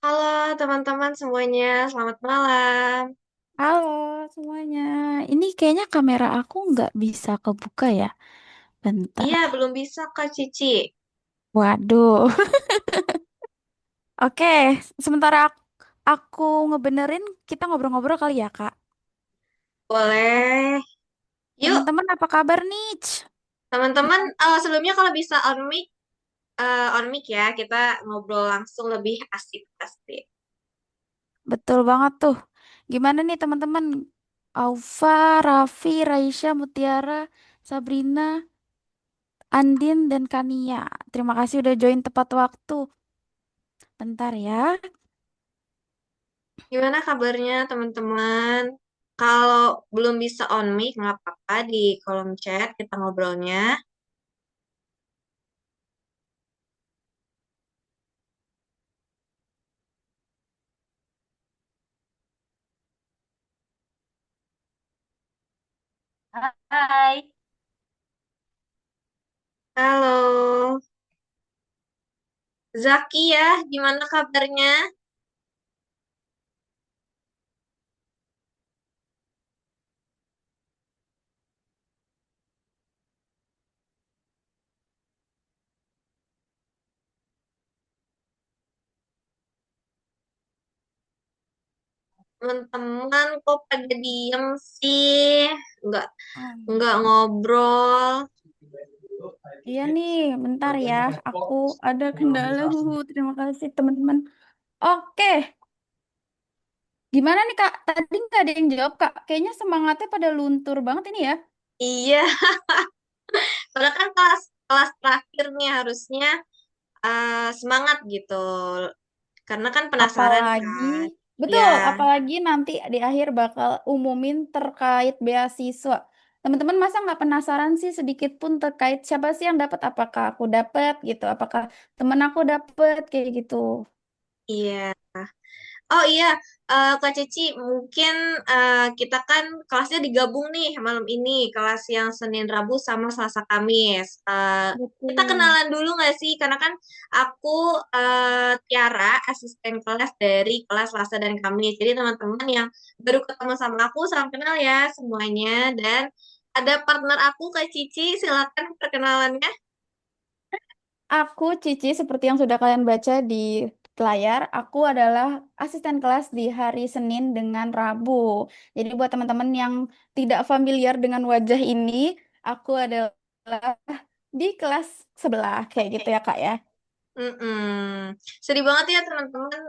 Halo teman-teman semuanya, selamat malam. Halo semuanya. Ini kayaknya kamera aku nggak bisa kebuka ya. Bentar. Iya, belum bisa Kak Cici. Waduh. Oke, sementara aku ngebenerin, kita ngobrol-ngobrol kali ya, Kak. Boleh. Yuk, Teman-teman apa kabar nih? teman-teman, Gimana? sebelumnya kalau bisa on mic ya, kita ngobrol langsung lebih asik pasti. Betul banget tuh. Gimana nih teman-teman? Aufa, Raffi, Raisya, Mutiara, Sabrina, Andin, dan Kania. Terima kasih udah join tepat waktu. Bentar ya. Gimana kabarnya teman-teman? Kalau belum bisa on mic, nggak apa-apa di kolom chat kita ngobrolnya. Hai. Halo, Zaki ya, gimana kabarnya? Teman-teman kok pada diem sih? Nggak, nggak ngobrol. Iya nih, bentar ya. Aku ada kendala. Terima kasih teman-teman. Oke, gimana nih Kak? Tadi nggak ada yang jawab Kak. Kayaknya semangatnya pada luntur banget ini ya. Iya, padahal kan kelas kelas terakhir nih harusnya semangat gitu. Karena kan penasaran Apalagi, kan. Ya, betul, apalagi nanti di akhir bakal umumin terkait beasiswa. Teman-teman masa nggak penasaran sih sedikit pun terkait siapa sih yang dapat? Apakah aku dapat gitu? Apakah temen aku dapat kayak gitu? iya. Oh iya, Kak Cici, mungkin kita kan kelasnya digabung nih malam ini, kelas yang Senin, Rabu, sama Selasa, Kamis. Kita Betul. kenalan dulu nggak sih? Karena kan aku Tiara, asisten kelas dari kelas Selasa dan Kamis. Jadi teman-teman yang baru ketemu sama aku, salam kenal ya semuanya. Dan ada partner aku, Kak Cici, silakan perkenalannya. Aku Cici seperti yang sudah kalian baca di layar, aku adalah asisten kelas di hari Senin dengan Rabu. Jadi buat teman-teman yang tidak familiar dengan wajah ini, aku adalah di kelas sebelah kayak gitu ya Kak ya. Mm-mm. Sedih banget ya teman-teman,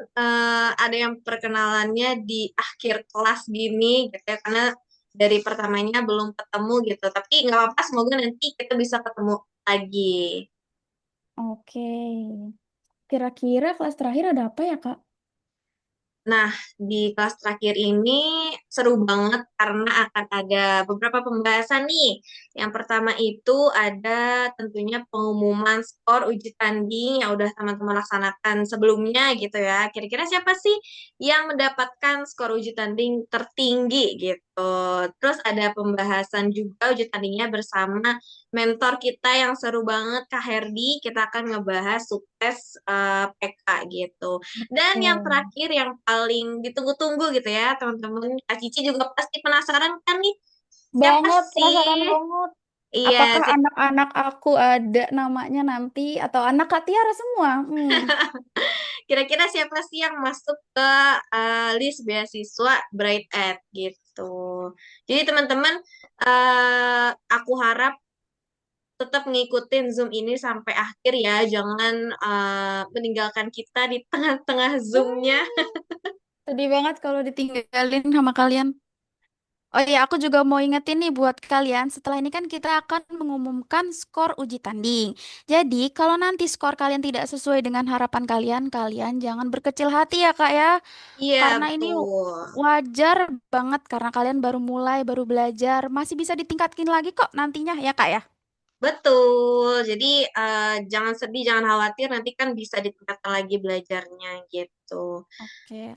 ada yang perkenalannya di akhir kelas gini gitu ya, karena dari pertamanya belum ketemu gitu. Tapi nggak apa-apa, semoga nanti kita bisa ketemu lagi. Oke. Kira-kira kelas terakhir ada apa ya Kak? Nah, di kelas terakhir ini seru banget karena akan ada beberapa pembahasan nih. Yang pertama itu ada tentunya pengumuman skor uji tanding yang udah teman-teman laksanakan sebelumnya gitu ya. Kira-kira siapa sih yang mendapatkan skor uji tanding tertinggi gitu. Terus ada pembahasan juga uji tandingnya bersama mentor kita yang seru banget, Kak Herdi. Kita akan ngebahas sukses PK gitu. Dan yang Betul. terakhir yang paling ditunggu-tunggu gitu ya, teman-teman. Kak Cici juga pasti penasaran kan nih, siapa Banget, penasaran sih? banget. Iya, Apakah anak-anak aku ada namanya nanti atau anak Kak Tiara semua? kira-kira siapa sih yang masuk ke list beasiswa Bright Ed gitu. Jadi teman-teman, aku harap tetap ngikutin Zoom ini sampai akhir ya, jangan meninggalkan kita di tengah-tengah Zoom-nya. Hmm. Sedih banget kalau ditinggalin sama kalian. Oh iya, aku juga mau ingetin nih buat kalian, setelah ini kan kita akan mengumumkan skor uji tanding. Jadi, kalau nanti skor kalian tidak sesuai dengan harapan kalian, kalian jangan berkecil hati ya, Kak ya. Iya, Karena ini betul. wajar banget karena kalian baru mulai, baru belajar, masih bisa ditingkatkan lagi kok nantinya ya, Kak ya. Betul. Jadi jangan sedih, jangan khawatir. Nanti kan bisa ditingkatkan lagi belajarnya gitu. Oke.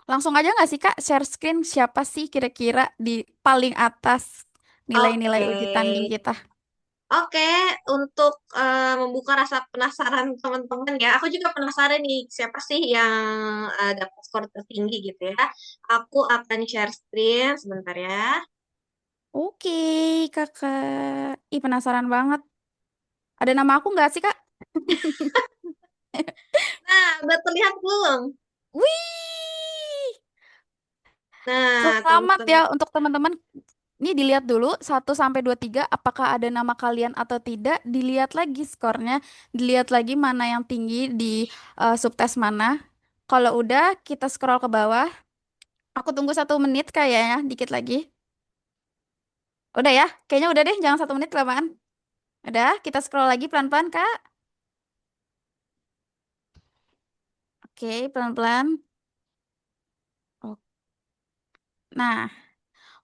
Langsung aja nggak sih, Kak, share screen siapa sih kira-kira di paling atas nilai-nilai Oke. uji tanding kita? Oke, untuk membuka rasa penasaran teman-teman ya, aku juga penasaran nih siapa sih yang dapat skor tertinggi gitu ya. Aku akan share screen sebentar ya. Oke, kakak. Ih, penasaran banget. Ada nama aku nggak sih, Kak? Nah, udah terlihat belum? Wih! Nah, Selamat ya teman-teman. untuk teman-teman. Ini dilihat dulu 1 sampai 23 apakah ada nama kalian atau tidak. Dilihat lagi skornya, dilihat lagi mana yang tinggi di subtes mana. Kalau udah kita scroll ke bawah. Aku tunggu 1 menit kayaknya, dikit lagi. Udah ya, kayaknya udah deh, jangan 1 menit kelamaan. Udah, kita scroll lagi pelan-pelan, Kak. Oke, pelan-pelan. Oh, nah,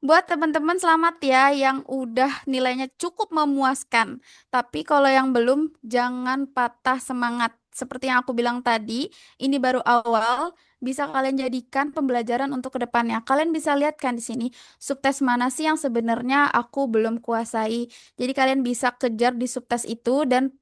buat teman-teman selamat ya yang udah nilainya cukup memuaskan. Tapi kalau yang belum, jangan patah semangat. Seperti yang aku bilang tadi, ini baru awal. Bisa kalian jadikan pembelajaran untuk kedepannya. Kalian bisa lihat kan di sini, subtes mana sih yang sebenarnya aku belum kuasai. Jadi kalian bisa kejar di subtes itu dan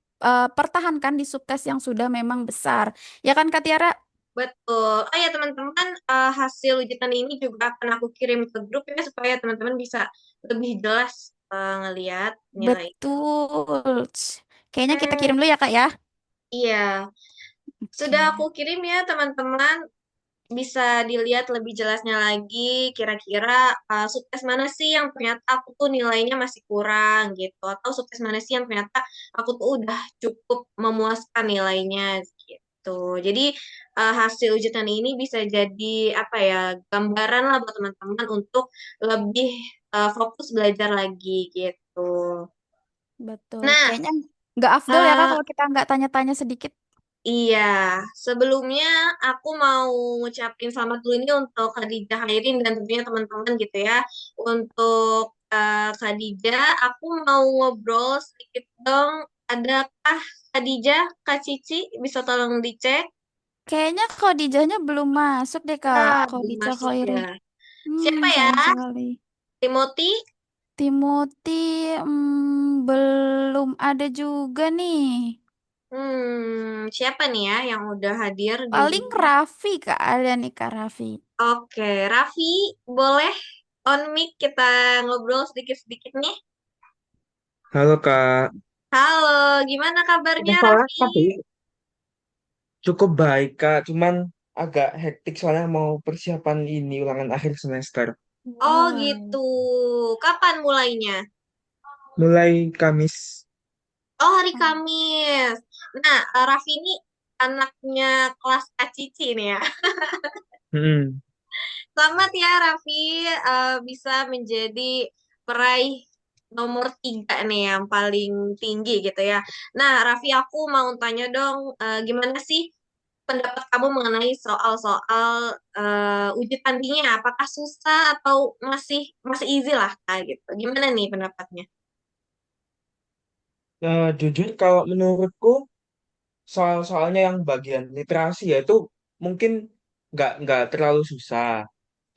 pertahankan di subtes yang sudah memang besar. Ya kan, Kak Tiara? Betul. Oh ya teman-teman, hasil ujian ini juga akan aku kirim ke grup ya supaya teman-teman bisa lebih jelas ngelihat nilai. Betul. Kayaknya kita Hmm, kirim dulu ya, Kak ya. iya. Sudah aku Oke. kirim ya teman-teman. Bisa dilihat lebih jelasnya lagi kira-kira subtes mana sih yang ternyata aku tuh nilainya masih kurang gitu atau subtes mana sih yang ternyata aku tuh udah cukup memuaskan nilainya gitu. Jadi hasil ujian ini bisa jadi apa ya gambaran lah buat teman-teman untuk lebih fokus belajar lagi gitu. Betul. Nah, Kayaknya nggak afdol ya, Kak, eh, kalau kita nggak tanya-tanya sedikit. iya, sebelumnya aku mau ngucapin selamat dulu ini untuk Khadijah Khairin dan tentunya teman-teman gitu ya. Untuk Khadijah, aku mau ngobrol sedikit dong. Adakah Khadijah, Kak Cici, bisa tolong dicek? Kayaknya Khadijahnya belum masuk deh, Kak. Ah, belum Khadijah masuk ya. Khairin. Siapa ya? Sayang sekali. Timothy? Timothy, belum ada juga nih. Siapa nih ya yang udah hadir di Paling Zoom? Raffi, Kak. Ada nih, Kak Raffi. Oke, Raffi, boleh on mic kita ngobrol sedikit-sedikit nih? Halo Kak, Halo, gimana ada kabarnya soalnya Raffi? tapi cukup baik Kak, cuman agak hektik soalnya mau persiapan ini ulangan akhir semester. Oh Wow. gitu. Kapan mulainya? Mulai Kamis. Oh hari Kamis. Nah, Raffi ini anaknya kelas Kak Cici nih ya. Mm-mm. Selamat ya Raffi, bisa menjadi peraih nomor 3 nih yang paling tinggi gitu ya. Nah, Raffi aku mau tanya dong, gimana sih pendapat kamu mengenai soal-soal uji tandingnya? Apakah susah atau masih masih easy lah kayak gitu? Gimana nih pendapatnya? Jujur kalau menurutku soal-soalnya yang bagian literasi ya itu mungkin nggak terlalu susah.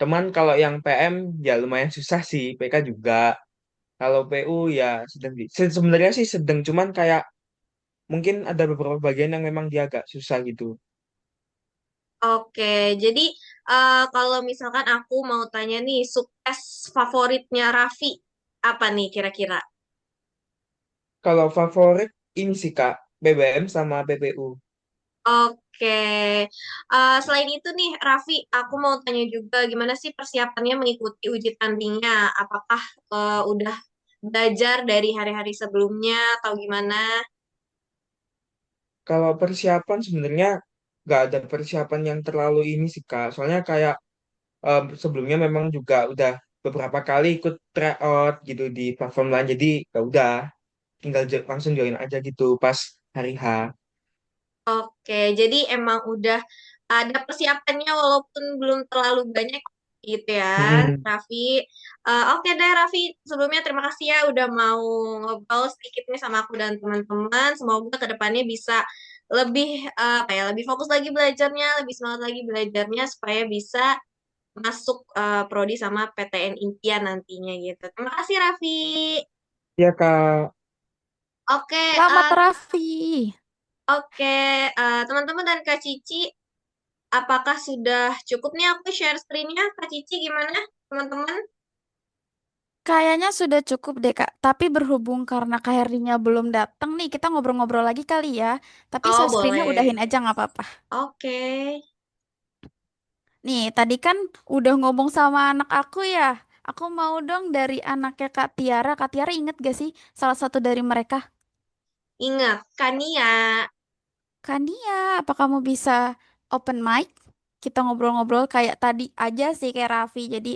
Teman kalau yang PM ya lumayan susah sih, PK juga. Kalau PU ya sedang sebenarnya sih sedang cuman kayak mungkin ada beberapa bagian yang memang dia agak susah gitu. Oke, jadi kalau misalkan aku mau tanya nih, sukses favoritnya Raffi apa nih kira-kira? Kalau favorit ini sih Kak, BBM sama PPU. Oke, selain itu nih, Raffi, aku mau tanya juga gimana sih persiapannya mengikuti uji tandingnya? Apakah udah belajar dari hari-hari sebelumnya atau gimana? Kalau persiapan sebenarnya nggak ada persiapan yang terlalu ini sih Kak. Soalnya kayak sebelumnya memang juga udah beberapa kali ikut tryout gitu di platform lain. Jadi ya udah tinggal langsung join aja gitu pas hari H. Oke, jadi emang udah ada persiapannya walaupun belum terlalu banyak gitu ya, Mm-mm. Raffi. Oke deh, Raffi. Sebelumnya terima kasih ya udah mau ngobrol sedikit nih sama aku dan teman-teman. Semoga kedepannya bisa lebih apa ya, lebih fokus lagi belajarnya, lebih semangat lagi belajarnya supaya bisa masuk prodi sama PTN impian nantinya gitu. Terima kasih, Raffi. Ya Kak. Oke, Selamat eh, Raffi. oke, teman-teman dan Kak Cici, apakah sudah cukup nih aku share screen-nya? Kak Cici gimana, teman-teman? Kayaknya sudah cukup deh Kak. Tapi berhubung karena Kak Herdinya belum datang nih, kita ngobrol-ngobrol lagi kali ya. Tapi Oh, share screen-nya boleh. udahin aja nggak apa-apa. Oke. Nih, tadi kan udah ngomong sama anak aku ya. Aku mau dong dari anaknya Kak Tiara. Kak Tiara inget gak sih salah satu dari mereka? Ingat, Kania. Kania, apa kamu bisa open mic? Kita ngobrol-ngobrol kayak tadi aja sih kayak Raffi. Jadi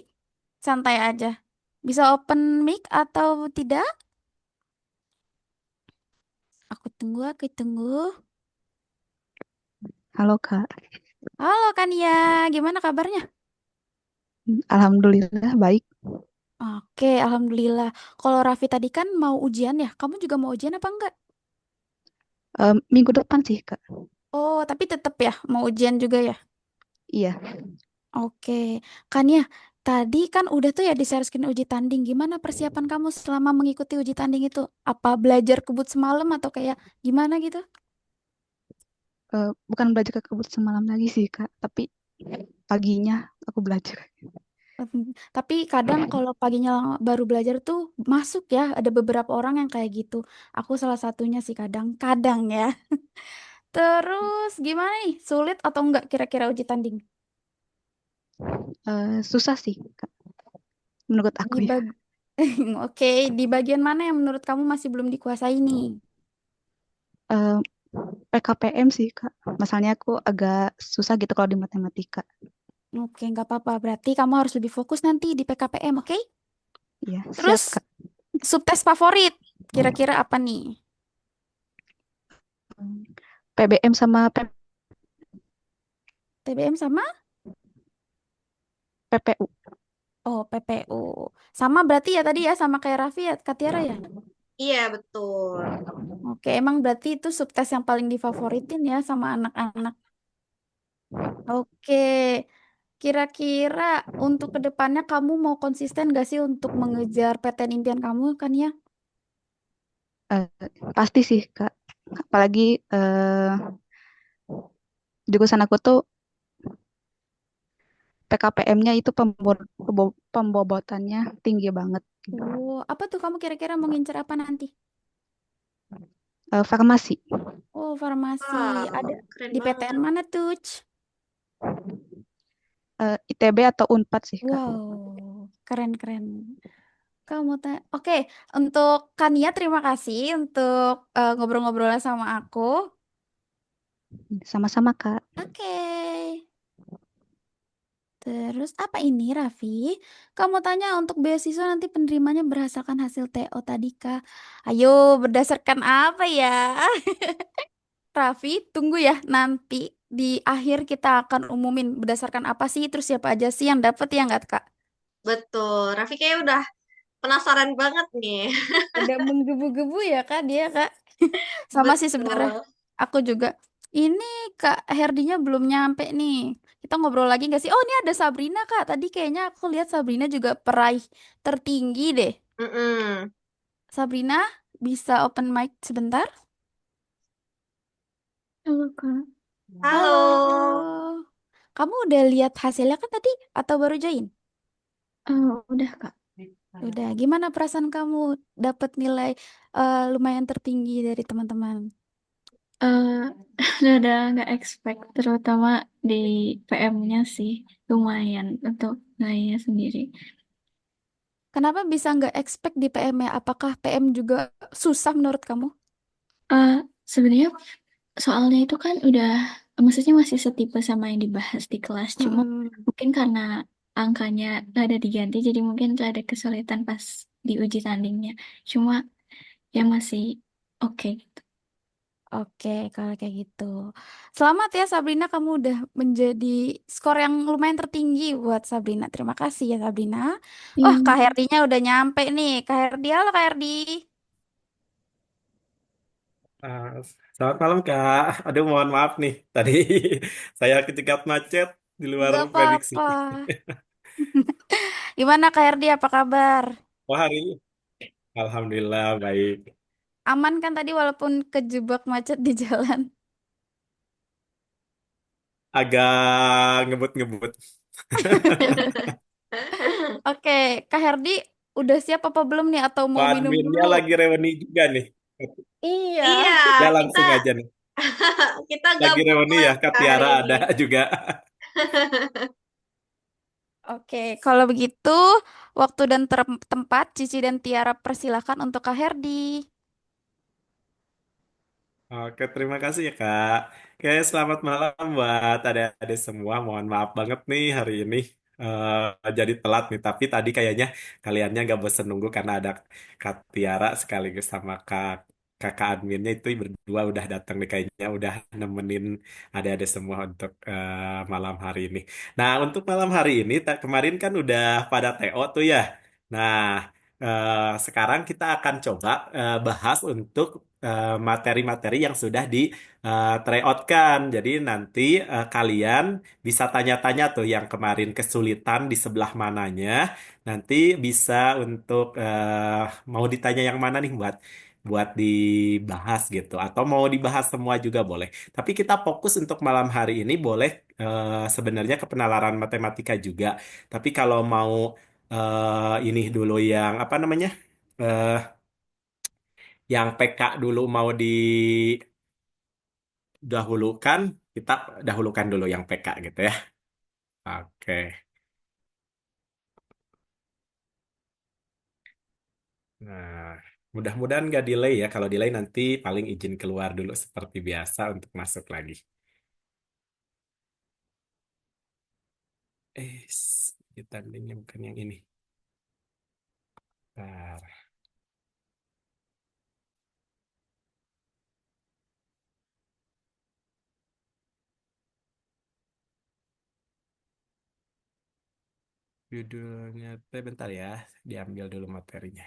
santai aja. Bisa open mic atau tidak? Aku tunggu. Halo Kak, Halo Kania, gimana kabarnya? Alhamdulillah baik. Oke, alhamdulillah. Kalau Raffi tadi kan mau ujian ya, kamu juga mau ujian apa enggak? Minggu depan sih Kak. Oh, tapi tetap ya mau ujian juga ya. Iya, Oke, Kania, tadi kan udah tuh ya di share screen uji tanding. Gimana persiapan kamu selama mengikuti uji tanding itu? Apa belajar kebut semalam atau kayak gimana gitu? bukan belajar ke kebut semalam lagi sih Kak, tapi paginya aku belajar. Tapi kadang kalau paginya baru belajar tuh masuk ya, ada beberapa orang yang kayak gitu. Aku salah satunya sih kadang-kadang ya. Terus gimana nih? Sulit atau enggak kira-kira uji tanding? Susah sih Kak, menurut Di aku ya. bag Oke, di bagian mana yang menurut kamu masih belum dikuasai nih? Eh, PKPM sih Kak, masalahnya aku agak susah gitu kalau di matematika. Oke, nggak apa-apa. Berarti kamu harus lebih fokus nanti di PKPM, oke? Iya, siap Terus Kak. subtes favorit, kira-kira apa nih? PBM sama TBM sama? PPU. Oh, PPU. Sama berarti ya tadi ya, sama kayak Raffi ya, Katiara ya? Iya, betul. Oke, emang berarti itu subtes yang paling difavoritin ya sama anak-anak. Oke, kira-kira untuk kedepannya kamu mau konsisten gak sih untuk mengejar PTN impian kamu kan ya? Eh, Pasti sih Kak, apalagi jurusan aku tuh PKPM-nya itu pembobotannya tinggi banget gitu. Oh, apa tuh kamu kira-kira mau ngincer apa nanti? Farmasi. Oh, farmasi. Ada Wow, keren di PTN banget. mana tuh? ITB atau Unpad sih Kak. Wow, keren-keren. Kamu Oke, untuk Kania terima kasih untuk ngobrol-ngobrolnya sama aku. Sama-sama Kak. Oke. Terus apa ini, Raffi? Kamu tanya untuk beasiswa nanti penerimanya berdasarkan hasil TO tadi, Kak. Ayo, berdasarkan apa ya? Raffi, tunggu ya. Nanti di akhir kita akan umumin berdasarkan apa sih, terus siapa aja sih yang dapat ya nggak, Kak? Betul. Raffi kayak udah penasaran banget nih. Udah menggebu-gebu ya, Kak, dia, Kak. Sama sih sebenarnya. Betul. Aku juga. Ini Kak Herdinya belum nyampe nih. Kita ngobrol lagi nggak sih? Oh, ini ada Sabrina, Kak. Tadi kayaknya aku lihat Sabrina juga peraih tertinggi deh. Mm-mm. Sabrina, bisa open mic sebentar? Halo Kak. Halo. Halo. Kamu udah lihat hasilnya kan tadi atau baru join? Udah Kak. Udah. Gimana perasaan kamu dapat nilai lumayan tertinggi dari teman-teman? Eh, udah nggak expect, terutama di PM-nya sih lumayan untuk nilainya sendiri. Kenapa bisa nggak expect di PM ya? Apakah PM juga susah menurut kamu? Eh, Sebenarnya soalnya itu kan udah, maksudnya masih setipe sama yang dibahas di kelas. Cuma Mm-mm. mungkin karena angkanya ada diganti, jadi mungkin tuh ada kesulitan pas di uji tandingnya. Cuma ya masih oke gitu. Oke, kalau kayak gitu. Selamat ya Sabrina, kamu udah menjadi skor yang lumayan tertinggi buat Sabrina. Terima kasih ya Sabrina. Wah, Kak Iya. Herdinya udah nyampe nih. Kak Herdi, halo Kak Herdi. Ah, Selamat malam Kak. Aduh mohon maaf nih. Tadi saya kecegat macet di luar Gak prediksi. apa-apa. Gimana Kak Herdi, apa kabar? Wah hari ini Alhamdulillah baik. Aman kan tadi walaupun kejebak macet di jalan? Agak ngebut-ngebut. Oke, Kak Herdi udah siap apa belum nih atau mau Pak minum dulu? adminnya lagi reuni juga nih. Iya. Iya, Ya kita langsung aja nih. kita Lagi gabung reuni ya, kelas Kak Kak, hari Tiara ini. ada juga. Oke, kalau begitu waktu dan tempat Cici dan Tiara persilakan untuk Kak Herdi. Oke, terima kasih ya Kak. Oke, selamat malam buat adik-adik semua. Mohon maaf banget nih hari ini jadi telat nih. Tapi tadi kayaknya kaliannya gak bosen nunggu karena ada Kak Tiara sekaligus sama kakak adminnya itu berdua udah datang nih kayaknya udah nemenin adik-adik semua untuk malam hari ini. Nah, untuk malam hari ini kemarin kan udah pada TO tuh ya. Nah, sekarang kita akan coba bahas untuk materi-materi yang sudah di tryout-kan. Jadi nanti kalian bisa tanya-tanya tuh yang kemarin kesulitan di sebelah mananya. Nanti bisa untuk mau ditanya yang mana nih buat buat dibahas gitu. Atau mau dibahas semua juga boleh. Tapi kita fokus untuk malam hari ini boleh sebenarnya ke penalaran matematika juga. Tapi kalau mau ini dulu yang apa namanya? eh yang PK dulu mau didahulukan, kita dahulukan dulu yang PK gitu ya. Oke. Nah, mudah-mudahan nggak delay ya. Kalau delay nanti paling izin keluar dulu seperti biasa untuk masuk lagi. Tandingnya bukan yang ini. Bentar. Judulnya teh bentar ya, diambil dulu materinya.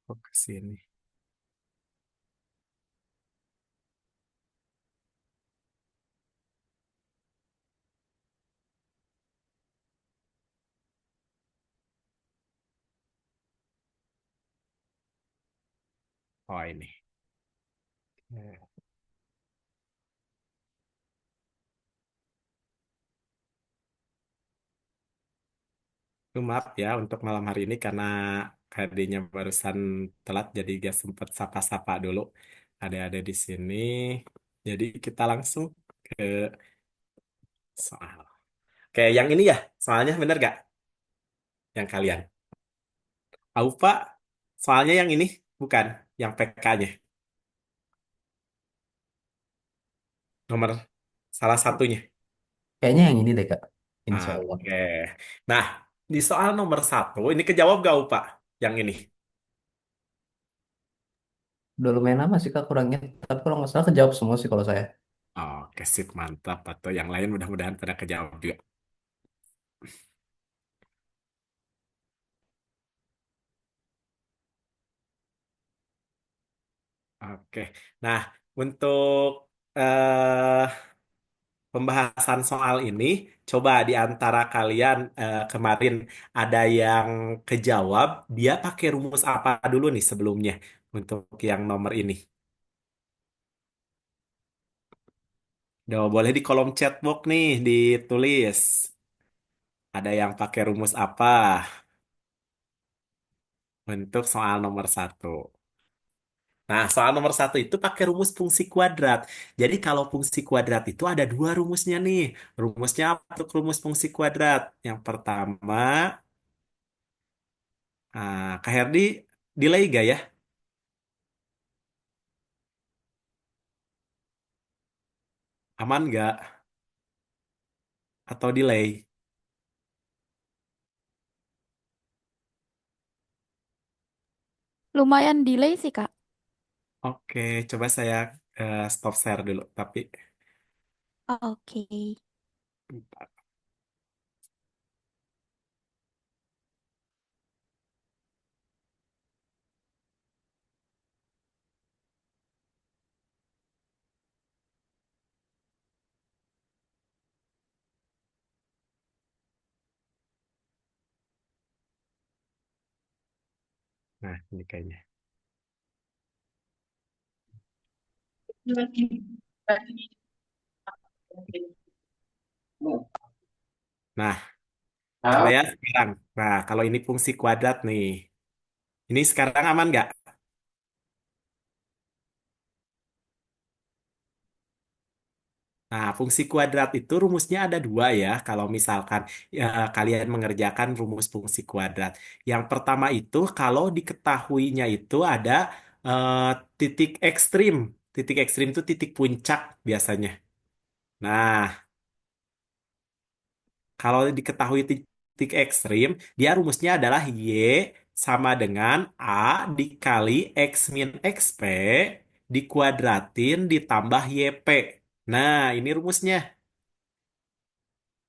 Oh, ke sini. Oh, ini. Eh, Itu maaf ya untuk malam hari ini karena KD-nya barusan telat jadi gak sempet sapa-sapa dulu. Ada di sini. Jadi kita langsung ke soal. Oke, yang ini ya, soalnya bener gak? Yang kalian. Aupa, soalnya yang ini bukan, yang PK-nya. Nomor salah satunya. Kayaknya yang ini deh, Kak. Insya Allah. Oke. Nah, di soal nomor satu, ini kejawab gak Aupa? Yang ini. Udah lumayan lama sih, Kak, kurangnya. Tapi kalau nggak salah kejawab semua sih kalau saya. Oke, sip, mantap. Atau yang lain mudah-mudahan pada kejawab juga. Oke. Nah, untuk eh, pembahasan soal ini, coba di antara kalian kemarin ada yang kejawab, dia pakai rumus apa dulu nih sebelumnya untuk yang nomor ini? Udah boleh di kolom chat box nih ditulis. Ada yang pakai rumus apa untuk soal nomor satu? Nah, soal nomor satu itu pakai rumus fungsi kuadrat. Jadi kalau fungsi kuadrat itu ada dua rumusnya nih. Rumusnya apa untuk rumus fungsi kuadrat? Yang pertama, Kak Herdi delay gak ya? Aman gak? Atau delay? Lumayan delay sih, Kak. Oke, coba saya stop share dulu. Tapi Oke. Nah, ini kayaknya. Nah, coba ya sekarang. Nah, kalau ini fungsi kuadrat nih. Ini sekarang aman nggak? Nah, fungsi kuadrat itu rumusnya ada dua ya. Kalau misalkan ya, kalian mengerjakan rumus fungsi kuadrat. Yang pertama itu kalau diketahuinya itu ada eh, titik ekstrim. Titik ekstrim itu titik puncak biasanya. Nah, kalau diketahui titik ekstrim, dia rumusnya adalah Y sama dengan A dikali X min XP dikuadratin ditambah YP. Nah, ini rumusnya.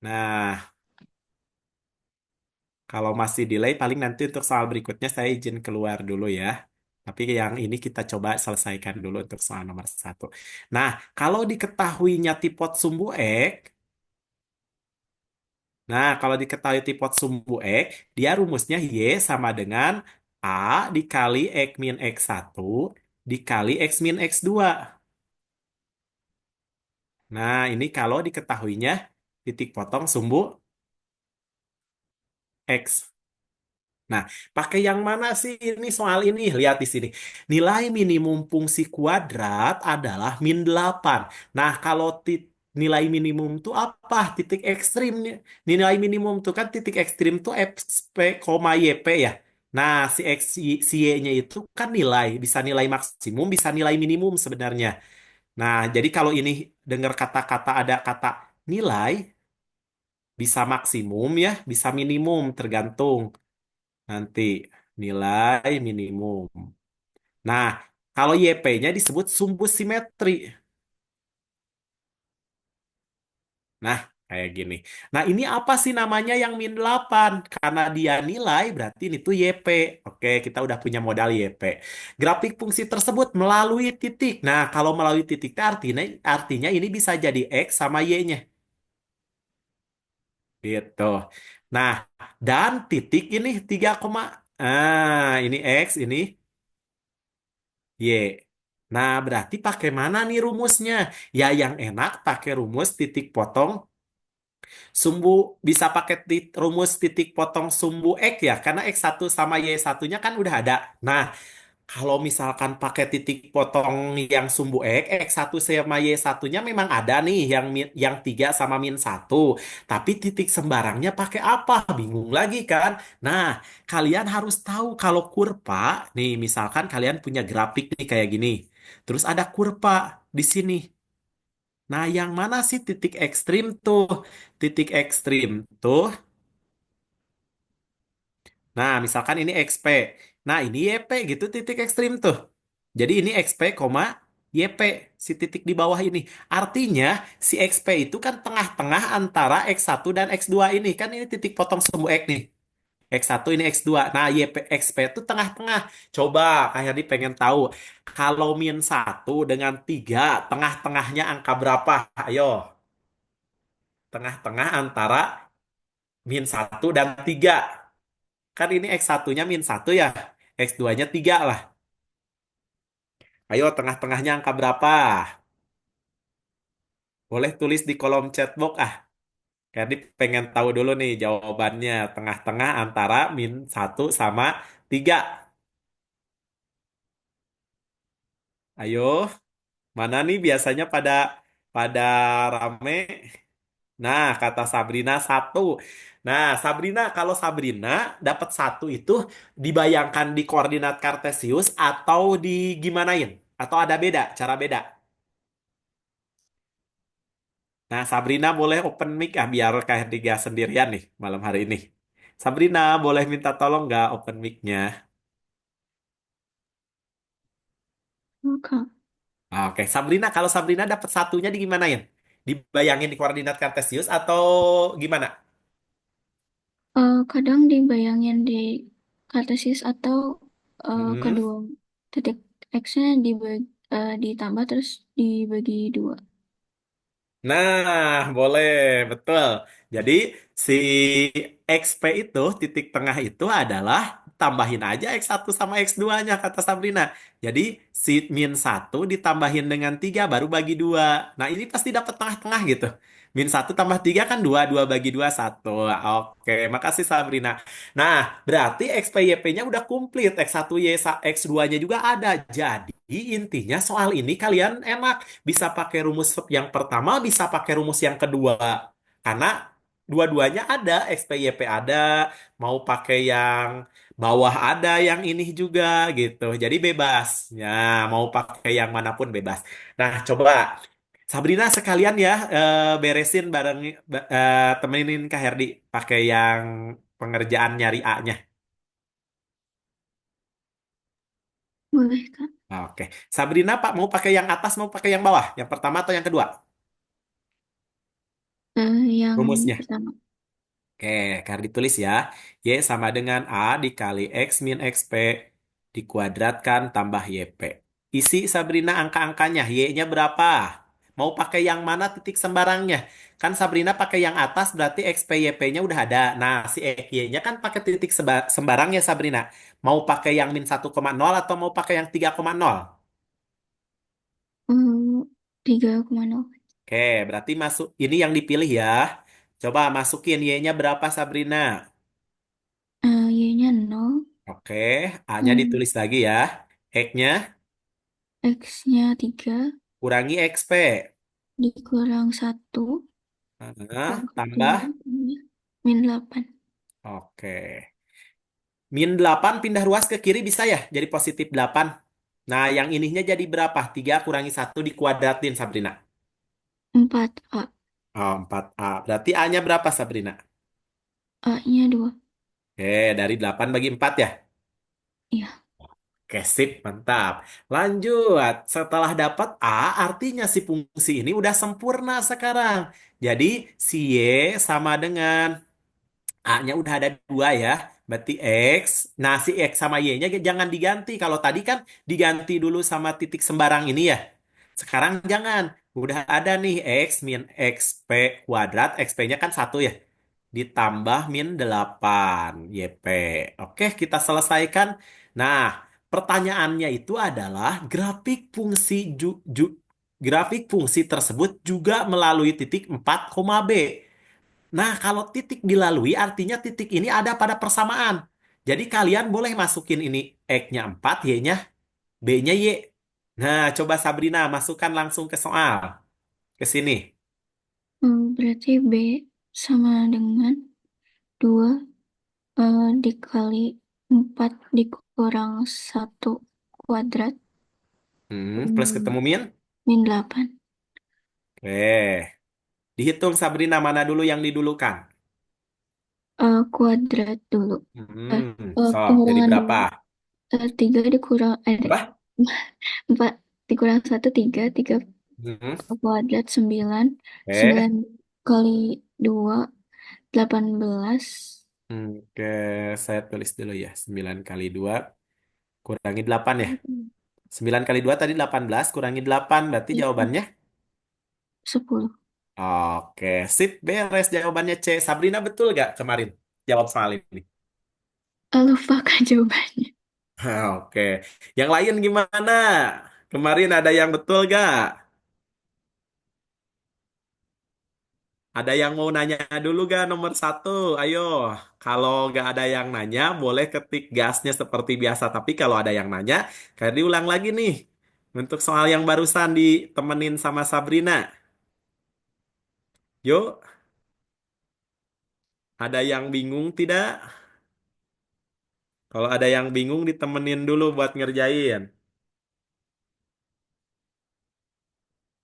Nah, kalau masih delay, paling nanti untuk soal berikutnya saya izin keluar dulu ya. Tapi yang ini kita coba selesaikan dulu untuk soal nomor satu. Nah, kalau diketahuinya tipot sumbu X, nah kalau diketahui tipot sumbu X, dia rumusnya Y sama dengan A dikali X min X1 dikali X min X2. Nah, ini kalau diketahuinya titik potong sumbu X. Nah, pakai yang mana sih ini soal ini? Lihat di sini. Nilai minimum fungsi kuadrat adalah min 8. Nah, kalau nilai minimum itu apa? Titik ekstrim. Nilai minimum itu kan titik ekstrim itu XP, YP ya. Nah, si Y-nya itu kan nilai. Bisa nilai maksimum, bisa nilai minimum sebenarnya. Nah, jadi kalau ini dengar kata-kata ada kata nilai, bisa maksimum ya, bisa minimum, tergantung. Nanti nilai minimum. Nah, kalau YP-nya disebut sumbu simetri. Nah, kayak gini. Nah, ini apa sih namanya yang min 8? Karena dia nilai, berarti ini tuh YP. Oke, kita udah punya modal YP. Grafik fungsi tersebut melalui titik. Nah, kalau melalui titik artinya ini bisa jadi X sama Y-nya. Gitu. Nah, dan titik ini 3, ini X, ini Y. Nah, berarti pakai mana nih rumusnya? Ya, yang enak pakai rumus titik potong sumbu, bisa pakai rumus titik potong sumbu X ya, karena X1 sama Y1-nya kan udah ada. Nah, kalau misalkan pakai titik potong yang sumbu X, X1 sama Y1-nya memang ada nih yang 3 sama min 1. Tapi titik sembarangnya pakai apa? Bingung lagi kan? Nah, kalian harus tahu kalau kurva, nih misalkan kalian punya grafik nih kayak gini. Terus ada kurva di sini. Nah, yang mana sih titik ekstrim tuh? Titik ekstrim tuh. Nah, misalkan ini XP. Nah, ini YP gitu titik ekstrim tuh. Jadi ini XP, YP, si titik di bawah ini. Artinya si XP itu kan tengah-tengah antara X1 dan X2 ini. Kan ini titik potong sumbu X nih. X1 ini X2. Nah, YP, XP itu tengah-tengah. Coba kayak ini pengen tahu. Kalau min 1 dengan 3, tengah-tengahnya angka berapa? Ayo. Tengah-tengah antara min 1 dan 3. Kan ini X1-nya min 1 ya. X2-nya 3 lah. Ayo, tengah-tengahnya angka berapa? Boleh tulis di kolom chatbox ah. Kardi pengen tahu dulu nih jawabannya. Tengah-tengah antara min 1 sama 3. Ayo, mana nih biasanya pada pada rame? Nah, kata Sabrina 1. Nah, Sabrina, kalau Sabrina dapat 1 itu dibayangkan di koordinat kartesius atau di gimanain? Atau ada beda, cara beda? Nah, Sabrina boleh open mic ah biar kayak Diga sendirian nih malam hari ini. Sabrina boleh minta tolong nggak open mic-nya? Oh, Kak. Oke, Sabrina, kalau Sabrina dapat satunya di gimana ya? Dibayangin di koordinat kartesius atau gimana? Kadang dibayangin di kartesis atau Hmm. kedua titik X-nya ditambah terus dibagi dua. Nah, boleh, betul. Jadi si XP itu titik tengah itu adalah tambahin aja X1 sama X2-nya, kata Sabrina. Jadi si min 1 ditambahin dengan 3 baru bagi 2. Nah ini pasti dapat tengah-tengah gitu. Min 1 tambah 3 kan 2, 2 bagi 2, 1. Oke, makasih Sabrina. Nah, berarti XPYP-nya udah komplit. X1Y, X2-nya juga ada. Jadi intinya soal ini kalian enak. Bisa pakai rumus yang pertama, bisa pakai rumus yang kedua. Karena dua-duanya ada, XPYP ada, mau pakai yang bawah ada, yang ini juga gitu. Jadi bebas. Ya, mau pakai yang manapun bebas. Nah, coba Sabrina sekalian ya beresin bareng temenin Kak Herdi pakai yang pengerjaan nyari A-nya. Boleh, Kak. Oke. Sabrina Pak mau pakai yang atas mau pakai yang bawah? Yang pertama atau yang kedua? Yang Rumusnya. pertama. Oke, karena ditulis ya. Y sama dengan A dikali X min XP dikuadratkan tambah YP. Isi Sabrina angka-angkanya. Y-nya berapa? Mau pakai yang mana titik sembarangnya? Kan Sabrina pakai yang atas berarti XP YP-nya udah ada. Nah, si Y-nya kan pakai titik sembarangnya Sabrina. Mau pakai yang min 1,0 atau mau pakai yang 3,0? 3,0. Oke, berarti masuk ini yang dipilih ya. Coba masukin Y-nya berapa Sabrina? Y-nya 0. Oke, A-nya ditulis lagi ya. X-nya X-nya 3 kurangi XP. dikurang 1 Nah, kurang 2 tambah. min 8. Oke. Min 8 pindah ruas ke kiri bisa ya? Jadi +8. Nah, yang ininya jadi berapa? 3 kurangi 1 dikuadratin, Sabrina. 4A. Oh, 4A. Berarti A-nya berapa, Sabrina? A-nya 2. Oke, dari 8 bagi 4 ya? Iya. Oke, sip, mantap. Lanjut. Setelah dapat A, artinya si fungsi ini udah sempurna sekarang. Jadi, si Y sama dengan A-nya udah ada 2 ya. Berarti X. Nah, si X sama Y-nya jangan diganti. Kalau tadi kan diganti dulu sama titik sembarang ini ya. Sekarang jangan. Udah ada nih X min XP kuadrat. XP-nya kan 1 ya. Ditambah min 8 YP. Oke, kita selesaikan. Nah, pertanyaannya itu adalah grafik fungsi tersebut juga melalui titik 4, B. Nah, kalau titik dilalui artinya titik ini ada pada persamaan. Jadi kalian boleh masukin ini X-nya 4, Y-nya, B-nya Y. Nah, coba Sabrina masukkan langsung ke soal. Ke sini. Berarti B sama dengan 2 dikali 4 dikurang 1 kuadrat. Plus Hmm, ketemu min. min 8. Oke. Dihitung Sabrina mana dulu yang didulukan. Kuadrat dulu. So, jadi Pengurangan berapa? dulu. 3 dikurang, Berapa? 4 dikurang 1, 3. 3 Hmm, kuadrat 9. Oke. 9 kali 2, 18. Oke, saya tulis dulu ya. 9 kali 2 kurangi 8 ya. 9 kali 2 tadi 18 kurangi 8 berarti Iya, jawabannya. 10. Oke, sip, beres jawabannya C. Sabrina betul gak kemarin jawab soal ini? Lupa kan jawabannya. Oke, yang lain gimana? Kemarin ada yang betul gak? Ada yang mau nanya dulu gak nomor 1? Ayo, kalau gak ada yang nanya, boleh ketik gasnya seperti biasa. Tapi kalau ada yang nanya, kayak diulang lagi nih. Untuk soal yang barusan ditemenin sama Sabrina. Yuk, ada yang bingung tidak? Kalau ada yang bingung ditemenin dulu buat ngerjain.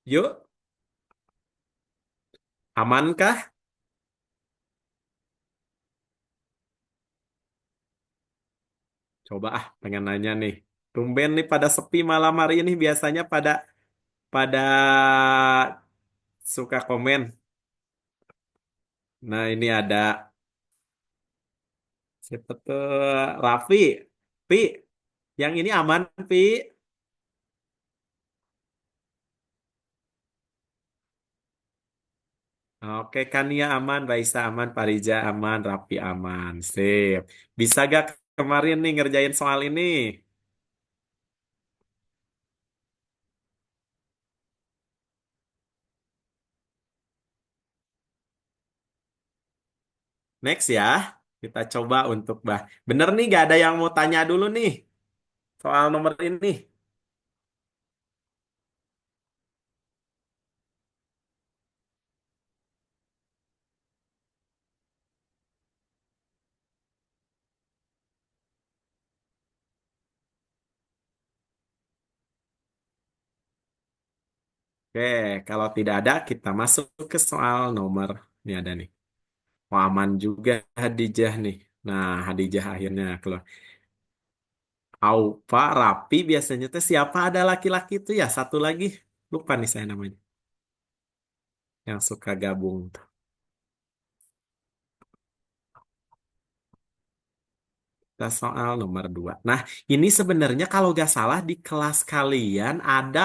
Yuk, amankah? Coba pengen nanya nih. Tumben nih pada sepi malam hari ini biasanya pada pada suka komen. Nah, ini ada siapa tuh? Raffi. Pi, yang ini aman, Pi. Oke, Kania aman, Raisa aman, Parija aman, Raffi aman. Sip. Bisa gak kemarin nih ngerjain soal ini? Next ya, kita coba untuk bener nih gak ada yang mau tanya dulu nih soal nomor ini. Oke, kalau tidak ada kita masuk ke soal nomor. Ini ada nih. Oh, aman juga Hadijah nih. Nah, Hadijah akhirnya keluar. Aupa, Rapi biasanya tuh siapa ada laki-laki itu ya? Satu lagi. Lupa nih saya namanya. Yang suka gabung tuh. Kita soal nomor 2. Nah, ini sebenarnya kalau gak salah di kelas kalian ada,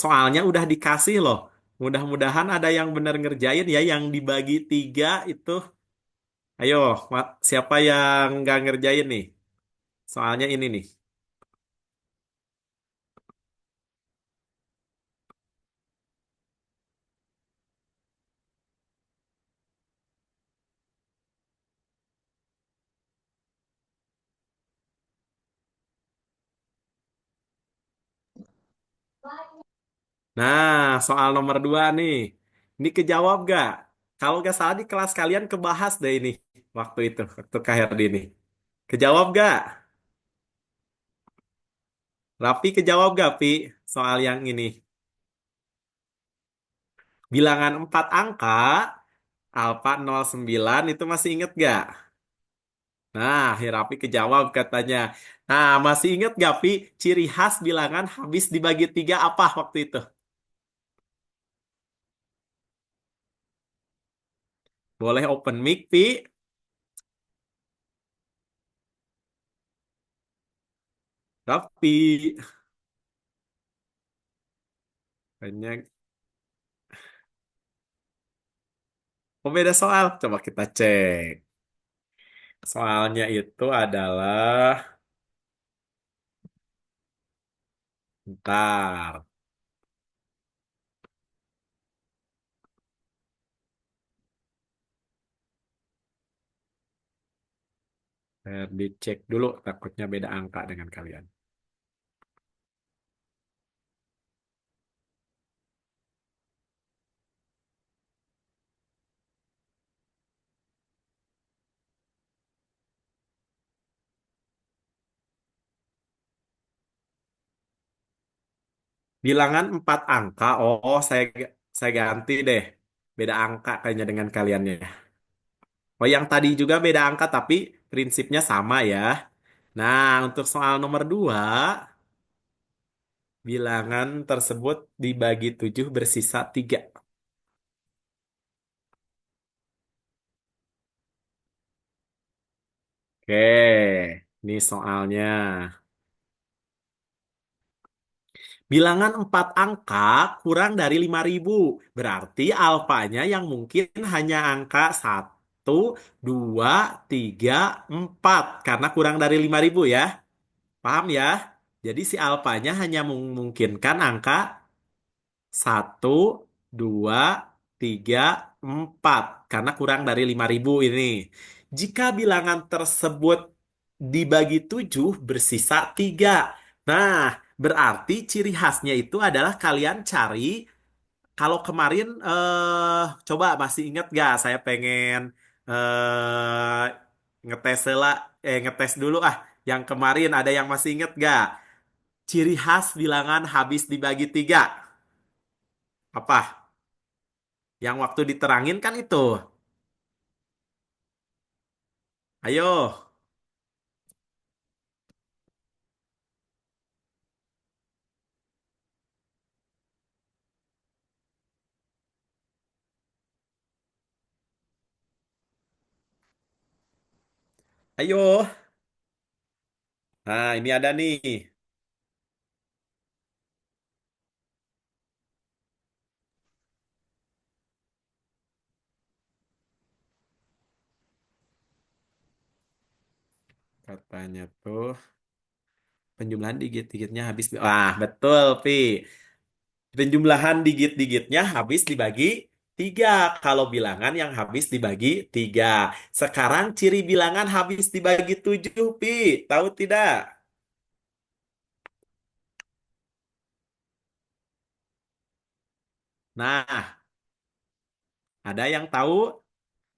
soalnya udah dikasih loh. Mudah-mudahan ada yang benar ngerjain ya, yang dibagi 3 itu. Ayo, siapa yang nggak ngerjain nih? Soalnya ini nih. Nah, soal nomor 2 nih. Ini kejawab gak? Kalau gak salah di kelas kalian kebahas deh ini. Waktu itu, waktu KHRD ini. Kejawab gak? Rapi kejawab gak, Pi? Soal yang ini. Bilangan 4 angka, alfa 09 itu masih inget gak? Nah, Rapi kejawab katanya. Nah, masih inget gak, Pi? Ciri khas bilangan habis dibagi 3 apa waktu itu? Boleh open mic, Pi? Rapi. Banyak. Oh, beda soal. Coba kita cek. Soalnya itu adalah... Ntar. Dicek dulu. Takutnya beda angka dengan kalian. Bilangan 4 angka. Oh, saya ganti deh. Beda angka kayaknya dengan kaliannya. Oh, yang tadi juga beda angka tapi prinsipnya sama ya. Nah, untuk soal nomor 2, bilangan tersebut dibagi 7 bersisa 3. Oke, ini soalnya. Bilangan 4 angka kurang dari 5.000. Berarti alfanya yang mungkin hanya angka 1, 2, 3, 4. Karena kurang dari 5.000 ya. Paham ya? Jadi si alfanya hanya memungkinkan angka 1, 2, 3, 4. Karena kurang dari 5.000 ini. Jika bilangan tersebut dibagi 7 bersisa 3. Nah, berarti ciri khasnya itu adalah kalian cari, kalau kemarin coba masih ingat gak? Saya pengen eh ngetes ngetes dulu ah. Yang kemarin ada yang masih ingat gak? Ciri khas bilangan habis dibagi 3. Apa? Yang waktu diterangin kan itu. Ayo, ayo. Nah, ini ada nih. Katanya tuh penjumlahan digit-digitnya habis. Wah, betul, Pi. Penjumlahan digit-digitnya habis dibagi tiga. Kalau bilangan yang habis dibagi tiga. Sekarang ciri bilangan habis dibagi tujuh, Pi. Tahu tidak? Nah, ada yang tahu?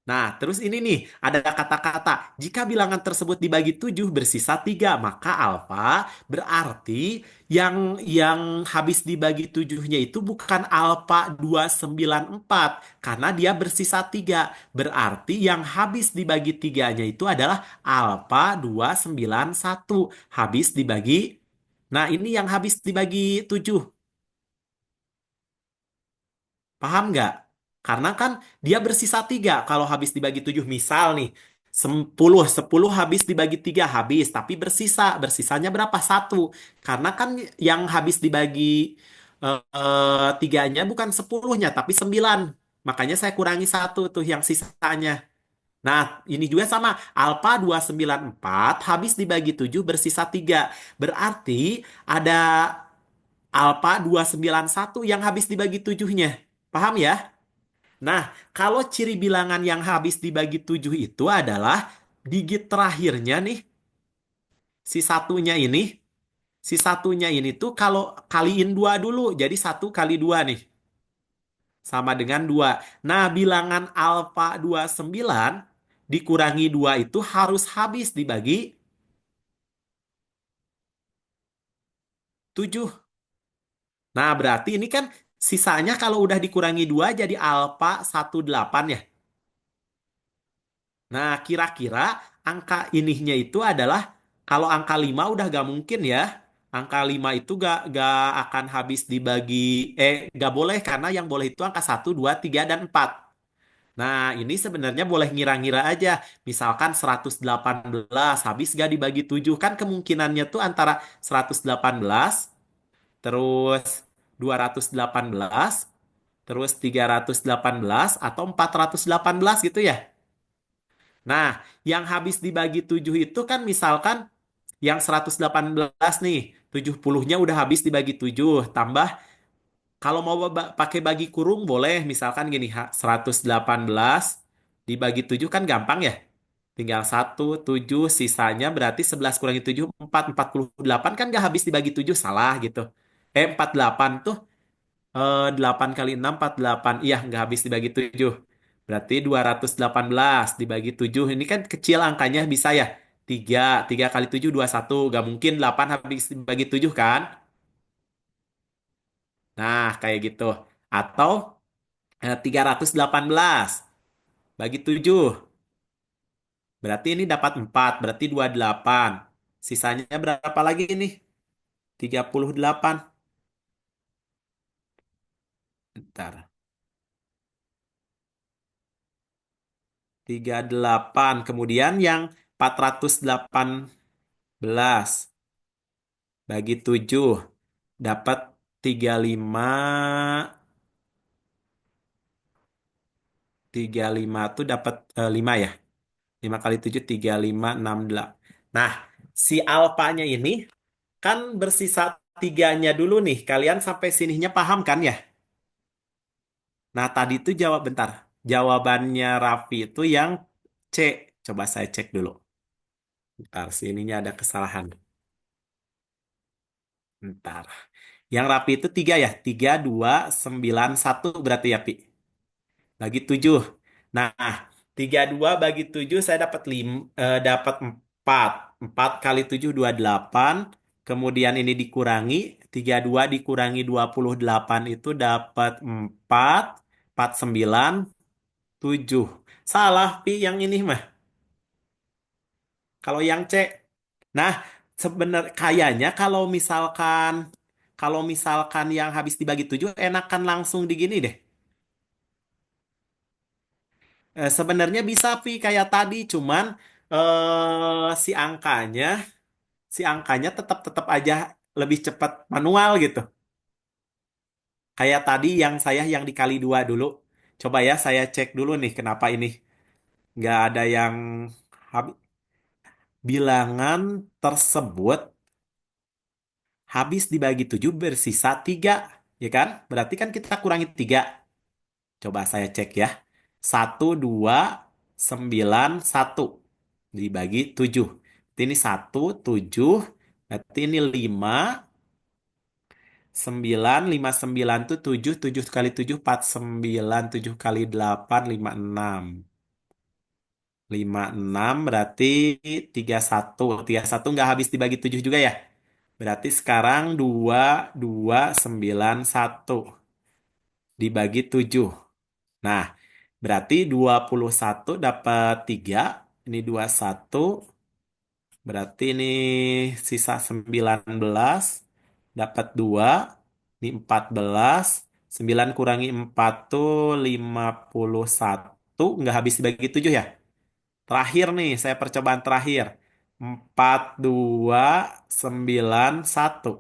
Nah, terus ini nih, ada kata-kata. Jika bilangan tersebut dibagi 7 bersisa 3 maka alfa berarti yang habis dibagi 7-nya itu bukan alfa 294 karena dia bersisa 3. Berarti yang habis dibagi 3-nya itu adalah alfa 291. Habis dibagi. Nah, ini yang habis dibagi 7. Paham nggak? Karena kan dia bersisa 3 kalau habis dibagi 7. Misal nih, 10 habis dibagi 3 habis, tapi bersisa. Bersisanya berapa? Satu. Karena kan yang habis dibagi tiganya bukan 10-nya, tapi 9. Makanya saya kurangi satu tuh yang sisanya. Nah, ini juga sama. Alfa 294 habis dibagi 7 bersisa 3. Berarti ada alfa 291 yang habis dibagi 7-nya. Paham ya? Nah, kalau ciri bilangan yang habis dibagi 7 itu adalah digit terakhirnya nih, si satunya ini, si satunya ini tuh kalau kaliin 2 dulu, jadi 1 kali 2 nih, sama dengan 2. Nah, bilangan alfa 29 dikurangi 2 itu harus habis dibagi 7. Nah, berarti ini kan sisanya kalau udah dikurangi 2 jadi alfa 18 ya. Nah, kira-kira angka ininya itu adalah kalau angka 5 udah gak mungkin ya. Angka 5 itu gak akan habis dibagi, gak boleh karena yang boleh itu angka 1, 2, 3, dan 4. Nah, ini sebenarnya boleh ngira-ngira aja. Misalkan 118 habis gak dibagi 7. Kan kemungkinannya tuh antara 118, terus 218, terus 318, atau 418 gitu ya. Nah, yang habis dibagi 7 itu kan misalkan yang 118 nih, 70-nya udah habis dibagi 7. Tambah, kalau mau pakai bagi kurung boleh, misalkan gini, 118 dibagi 7 kan gampang ya. Tinggal 1, 7, sisanya berarti 11 kurangi 7, 48 kan gak habis dibagi 7, salah gitu. 48 tuh 8 kali 6, 48. Iya, nggak habis dibagi 7. Berarti 218 dibagi 7. Ini kan kecil angkanya bisa ya. 3 kali 7, 21. Nggak mungkin 8 habis dibagi 7 kan? Nah, kayak gitu. Atau 318 bagi 7. Berarti ini dapat 4. Berarti 28. Sisanya berapa lagi nih? 38. Bentar. 38. Kemudian yang 418 bagi 7 dapat 35 tuh dapat 5 ya. 5 kali 7 35 68. Nah, si alfanya ini kan bersisa tiganya dulu nih. Kalian sampai sininya paham kan ya? Nah, tadi tuh jawab bentar. Jawabannya Raffi itu yang C. Coba saya cek dulu. Bentar, sininya ada kesalahan. Bentar. Yang Raffi itu 3 ya. 3, 2, 9, 1 berarti ya, Pi. Bagi 7. Nah, 32 bagi 7 saya dapat dapat 4. 4 kali 7 28. Kemudian ini dikurangi 32 dikurangi 28 itu dapat 4. 49, 7. Salah, Pi, yang ini mah. Kalau yang C. Nah, sebenarnya kayaknya kalau misalkan yang habis dibagi 7 enakan langsung digini deh. Sebenarnya bisa Vi kayak tadi, cuman si angkanya tetap tetap aja lebih cepat manual gitu. Kayak tadi yang dikali 2 dulu. Coba ya saya cek dulu nih kenapa ini nggak ada yang habis. bilangan tersebut habis dibagi 7 bersisa 3, ya kan? Berarti kan kita kurangi 3. Coba saya cek ya. 1, 2, 9, 1 dibagi 7. Berarti ini 1, 7. Berarti ini 5, 9, 5, 9 itu 7. 7 kali 7, 49. 7 kali 8, 56. 56 berarti 31. 31 nggak habis dibagi 7 juga ya? Berarti sekarang 2, 2, 9, 1 dibagi 7. Nah, berarti 21 dapat 3. Ini 21. Berarti ini sisa 19. Dapat 2. Ini 14. 9 kurangi 4 tuh 51. Nggak habis dibagi 7 ya? Terakhir nih, saya percobaan terakhir. 42, 9, 1.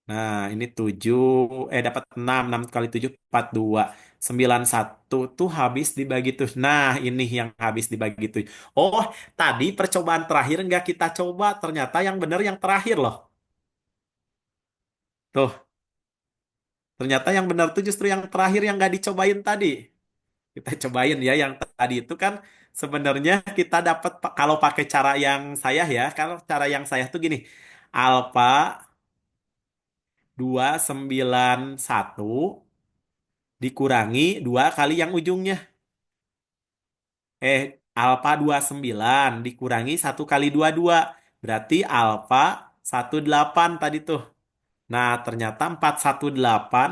Nah, ini 7, dapat 6. 6 kali 7, 42. 91 tuh habis dibagi tuh. Nah, ini yang habis dibagi tuh. Oh, tadi percobaan terakhir nggak kita coba. Ternyata yang benar yang terakhir loh. Tuh, ternyata yang benar tuh justru yang terakhir yang nggak dicobain tadi. Kita cobain ya yang tadi itu kan sebenarnya kita dapat kalau pakai cara yang saya ya, kalau cara yang saya tuh gini. Alfa 291 dikurangi 2 kali yang ujungnya. Eh, alfa 29 dikurangi 1 kali 2 2. Berarti alfa 18 tadi tuh. Nah, ternyata 418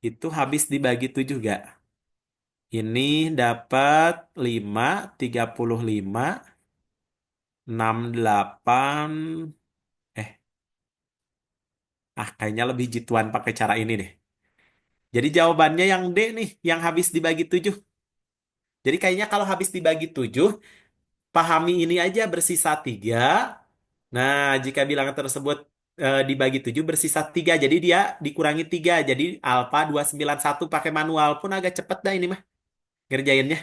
itu habis dibagi 7 gak? Ini dapat 5, 35, 68. Eh, kayaknya lebih jituan pakai cara ini deh. Jadi jawabannya yang D nih, yang habis dibagi 7. Jadi kayaknya kalau habis dibagi 7, pahami ini aja bersisa 3. Nah, jika bilangan tersebut dibagi 7 bersisa 3, jadi dia dikurangi 3. Jadi alfa 291 pakai manual pun agak cepet dah ini mah ngerjainnya.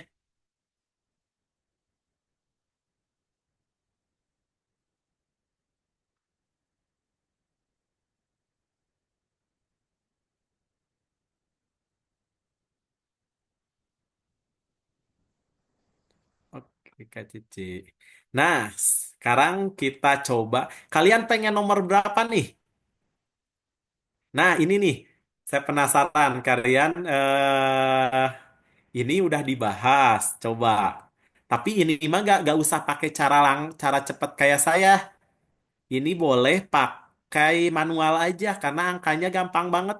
Oke, Kak Cici. Nah, sekarang kita coba. Kalian pengen nomor berapa nih? Nah, ini nih. Saya penasaran. Kalian ini udah dibahas. Coba. Tapi ini mah nggak usah pakai cara cepet kayak saya. Ini boleh pakai manual aja karena angkanya gampang banget.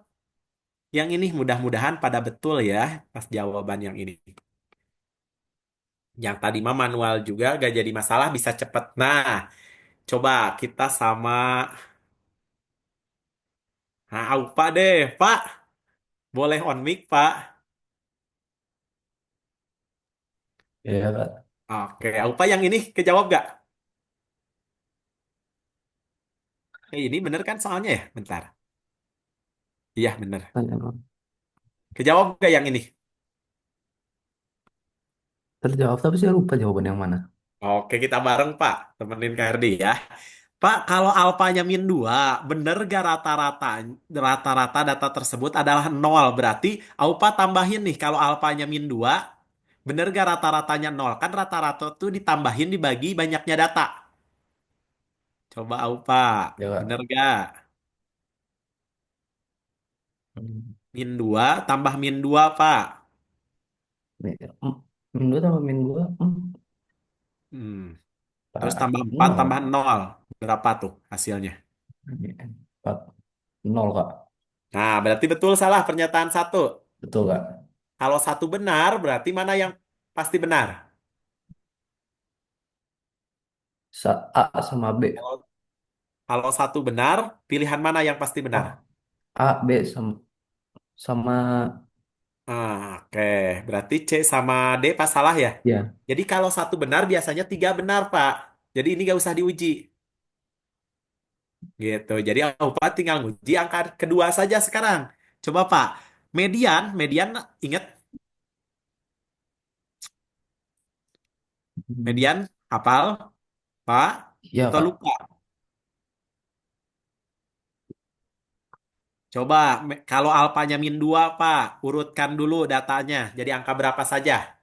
Yang ini mudah-mudahan pada betul ya pas jawaban yang ini. Yang tadi mah manual juga gak jadi masalah bisa cepet. Nah, coba kita sama Pak deh, Pak. Boleh on mic, Pak. Iya, Kak. Oke, Pak yang ini kejawab gak? Ini bener kan soalnya ya? Bentar. Iya, bener. Tanya dong. Kejawab gak yang ini? Terjawab, tapi saya lupa jawaban yang mana. Oke, kita bareng, Pak. Temenin KRD ya. Pak, kalau alfanya min 2, bener gak rata-rata data tersebut adalah nol? Berarti Aupa tambahin nih, kalau alfanya min 2, bener gak rata-ratanya nol? Kan rata-rata tuh ditambahin dibagi banyaknya data. Coba Aupa, Ya, bener Kak. gak? Hmm. Min 2 tambah min 2, Pak. Nih, min 2 tambah min 2, Hmm. Terus Pak, tambah 4 tambah nol. 0. Berapa tuh hasilnya? Ini, 4, 0, Kak. Nah, berarti betul salah pernyataan satu. Betul, Kak. Kalau satu benar, berarti mana yang pasti benar? A sama B. Kalau kalau satu benar, pilihan mana yang pasti benar? Oh, A, B sama Oke, berarti C sama D pas salah ya? ya. Jadi kalau satu benar, biasanya tiga benar, Pak. Jadi ini nggak usah diuji. Gitu. Jadi Pak tinggal nguji angka kedua saja sekarang. Coba Pak, median ingat Hmm, Median, hafal, Pak? Ya, Atau Kak. lupa? Coba, kalau alfanya min 2, Pak, urutkan dulu datanya. Jadi angka berapa saja?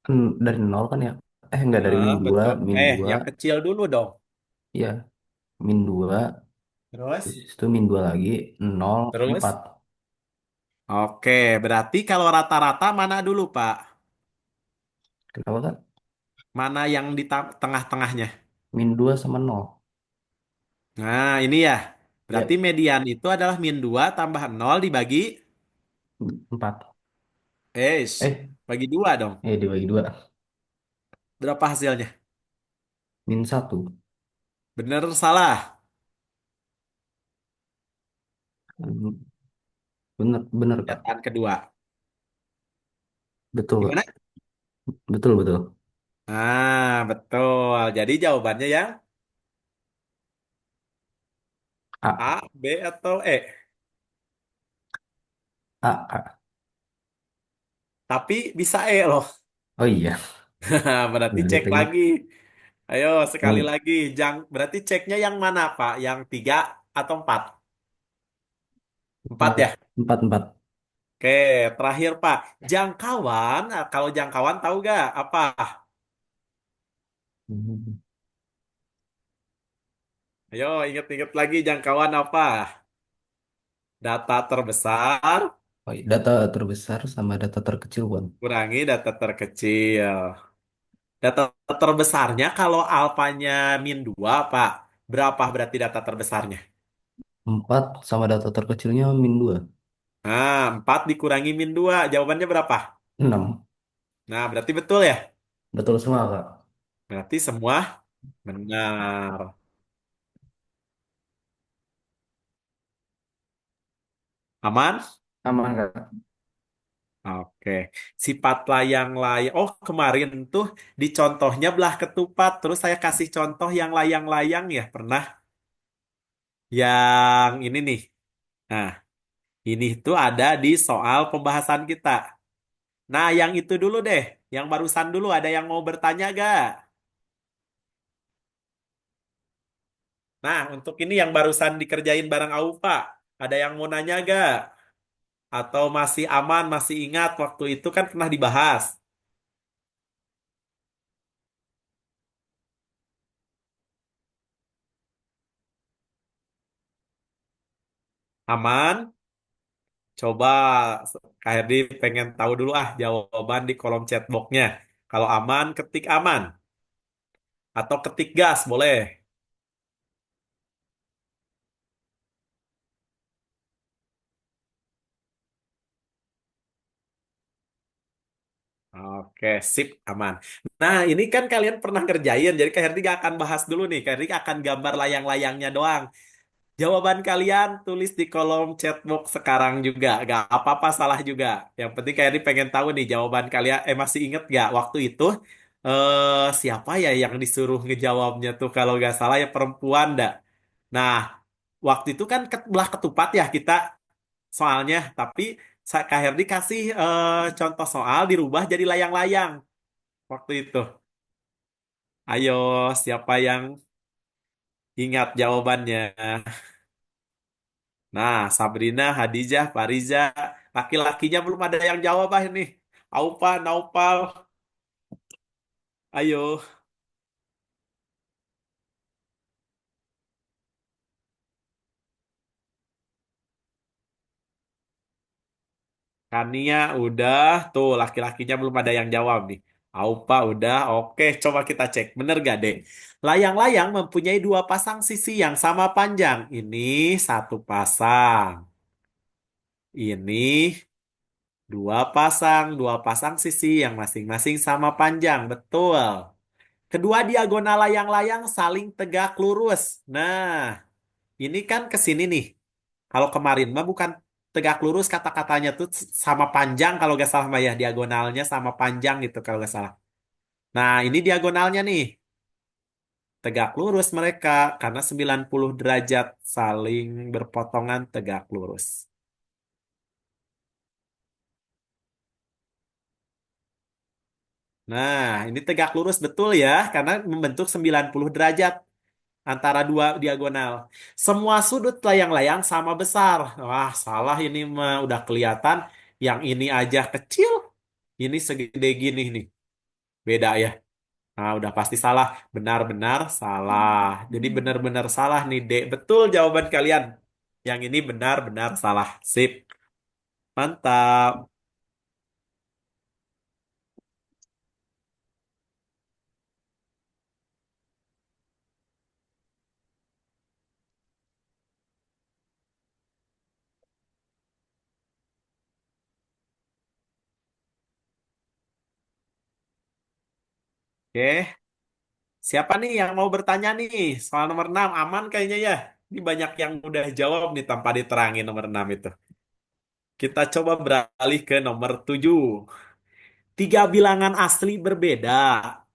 Kan dari nol kan ya? Enggak, dari min 2, Betul. min 2. Yang kecil dulu dong. Ya, min 2. Terus? Terus itu min 2 lagi, nol Terus? 4. Oke, berarti kalau rata-rata mana dulu, Pak? Kenapa, Kak? Mana yang di tengah-tengahnya? Min 2 sama nol. Nah, ini ya. Berarti Ya, median itu adalah min 2 tambah nol dibagi, 4. eh, Eh, bagi 2 dong. dibagi 2. Berapa hasilnya? Min 1. Bener, salah? Bener, bener, Kak. Pernyataan kedua. Betul, Gimana? Kak. Betul, betul. Betul. Jadi jawabannya yang A. A, B, atau E? A, Kak. Tapi bisa E loh. Oh iya, Berarti bener cek juga. lagi. Ayo, sekali Yang lagi. Berarti ceknya yang mana, Pak? Yang 3 atau 4? 4 ya? 4, 4. Oke, terakhir, Pak. Jangkauan, kalau jangkauan tahu gak apa? Ayo, ingat-ingat lagi jangkauan apa? Data terbesar Oh, iya. Data terbesar sama data terkecil, Bang. kurangi data terkecil. Data terbesarnya kalau alfanya min 2, Pak. Berapa berarti data terbesarnya? 4 sama data terkecilnya min 2. 4 dikurangi min 2. Jawabannya berapa? 6. Nah, berarti betul ya? Betul semua, Kak. Berarti semua benar. Aman? Aman, Kak. Oke. Sifat layang-layang. Oh, kemarin tuh di contohnya belah ketupat. Terus saya kasih contoh yang layang-layang ya. Pernah yang ini nih. Nah, ini tuh ada di soal pembahasan kita. Nah, yang itu dulu deh. Yang barusan dulu ada yang mau bertanya gak? Nah, untuk ini yang barusan dikerjain bareng Aufa. Ada yang mau nanya gak? Atau masih aman, masih ingat waktu itu kan pernah dibahas. Aman? Coba Kak Herdi pengen tahu dulu jawaban di kolom chat box-nya. Kalau aman, ketik aman. Atau ketik gas, boleh. Oke, sip, aman. Nah, ini kan kalian pernah kerjain, jadi Kak Herdi gak akan bahas dulu nih. Kak Herdi akan gambar layang-layangnya doang. Jawaban kalian tulis di kolom chat box sekarang juga. Gak apa-apa, salah juga. Yang penting Kak Herdi pengen tahu nih jawaban kalian. Masih inget gak waktu itu siapa ya yang disuruh ngejawabnya tuh kalau gak salah ya perempuan dah. Nah, waktu itu kan belah ketupat ya kita soalnya, tapi Kak Herdi kasih contoh soal dirubah jadi layang-layang waktu itu. Ayo, siapa yang ingat jawabannya? Nah, Sabrina, Hadijah, Fariza, laki-lakinya belum ada yang jawab ini. Aupa, Naupal, ayo. Kania udah, tuh laki-lakinya belum ada yang jawab nih. Aupa udah, oke coba kita cek. Bener gak deh? Layang-layang mempunyai dua pasang sisi yang sama panjang. Ini satu pasang. Ini dua pasang sisi yang masing-masing sama panjang. Betul. Kedua diagonal layang-layang saling tegak lurus. Nah, ini kan ke sini nih. Kalau kemarin mah bukan tegak lurus kata-katanya tuh sama panjang kalau gak salah mah ya. Diagonalnya sama panjang gitu kalau gak salah. Nah, ini diagonalnya nih. Tegak lurus mereka karena 90 derajat saling berpotongan tegak lurus. Nah, ini tegak lurus betul ya, karena membentuk 90 derajat antara dua diagonal. Semua sudut layang-layang sama besar. Wah, salah ini mah udah kelihatan. Yang ini aja kecil, ini segede gini nih. Beda ya. Nah, udah pasti salah. Benar-benar salah. Jadi benar-benar salah nih, Dek. Betul jawaban kalian. Yang ini benar-benar salah. Sip. Mantap. Oke. Siapa nih yang mau bertanya nih? Soal nomor 6 aman kayaknya ya. Ini banyak yang udah jawab nih tanpa diterangin nomor 6 itu. Kita coba beralih ke nomor 7. Tiga bilangan asli berbeda,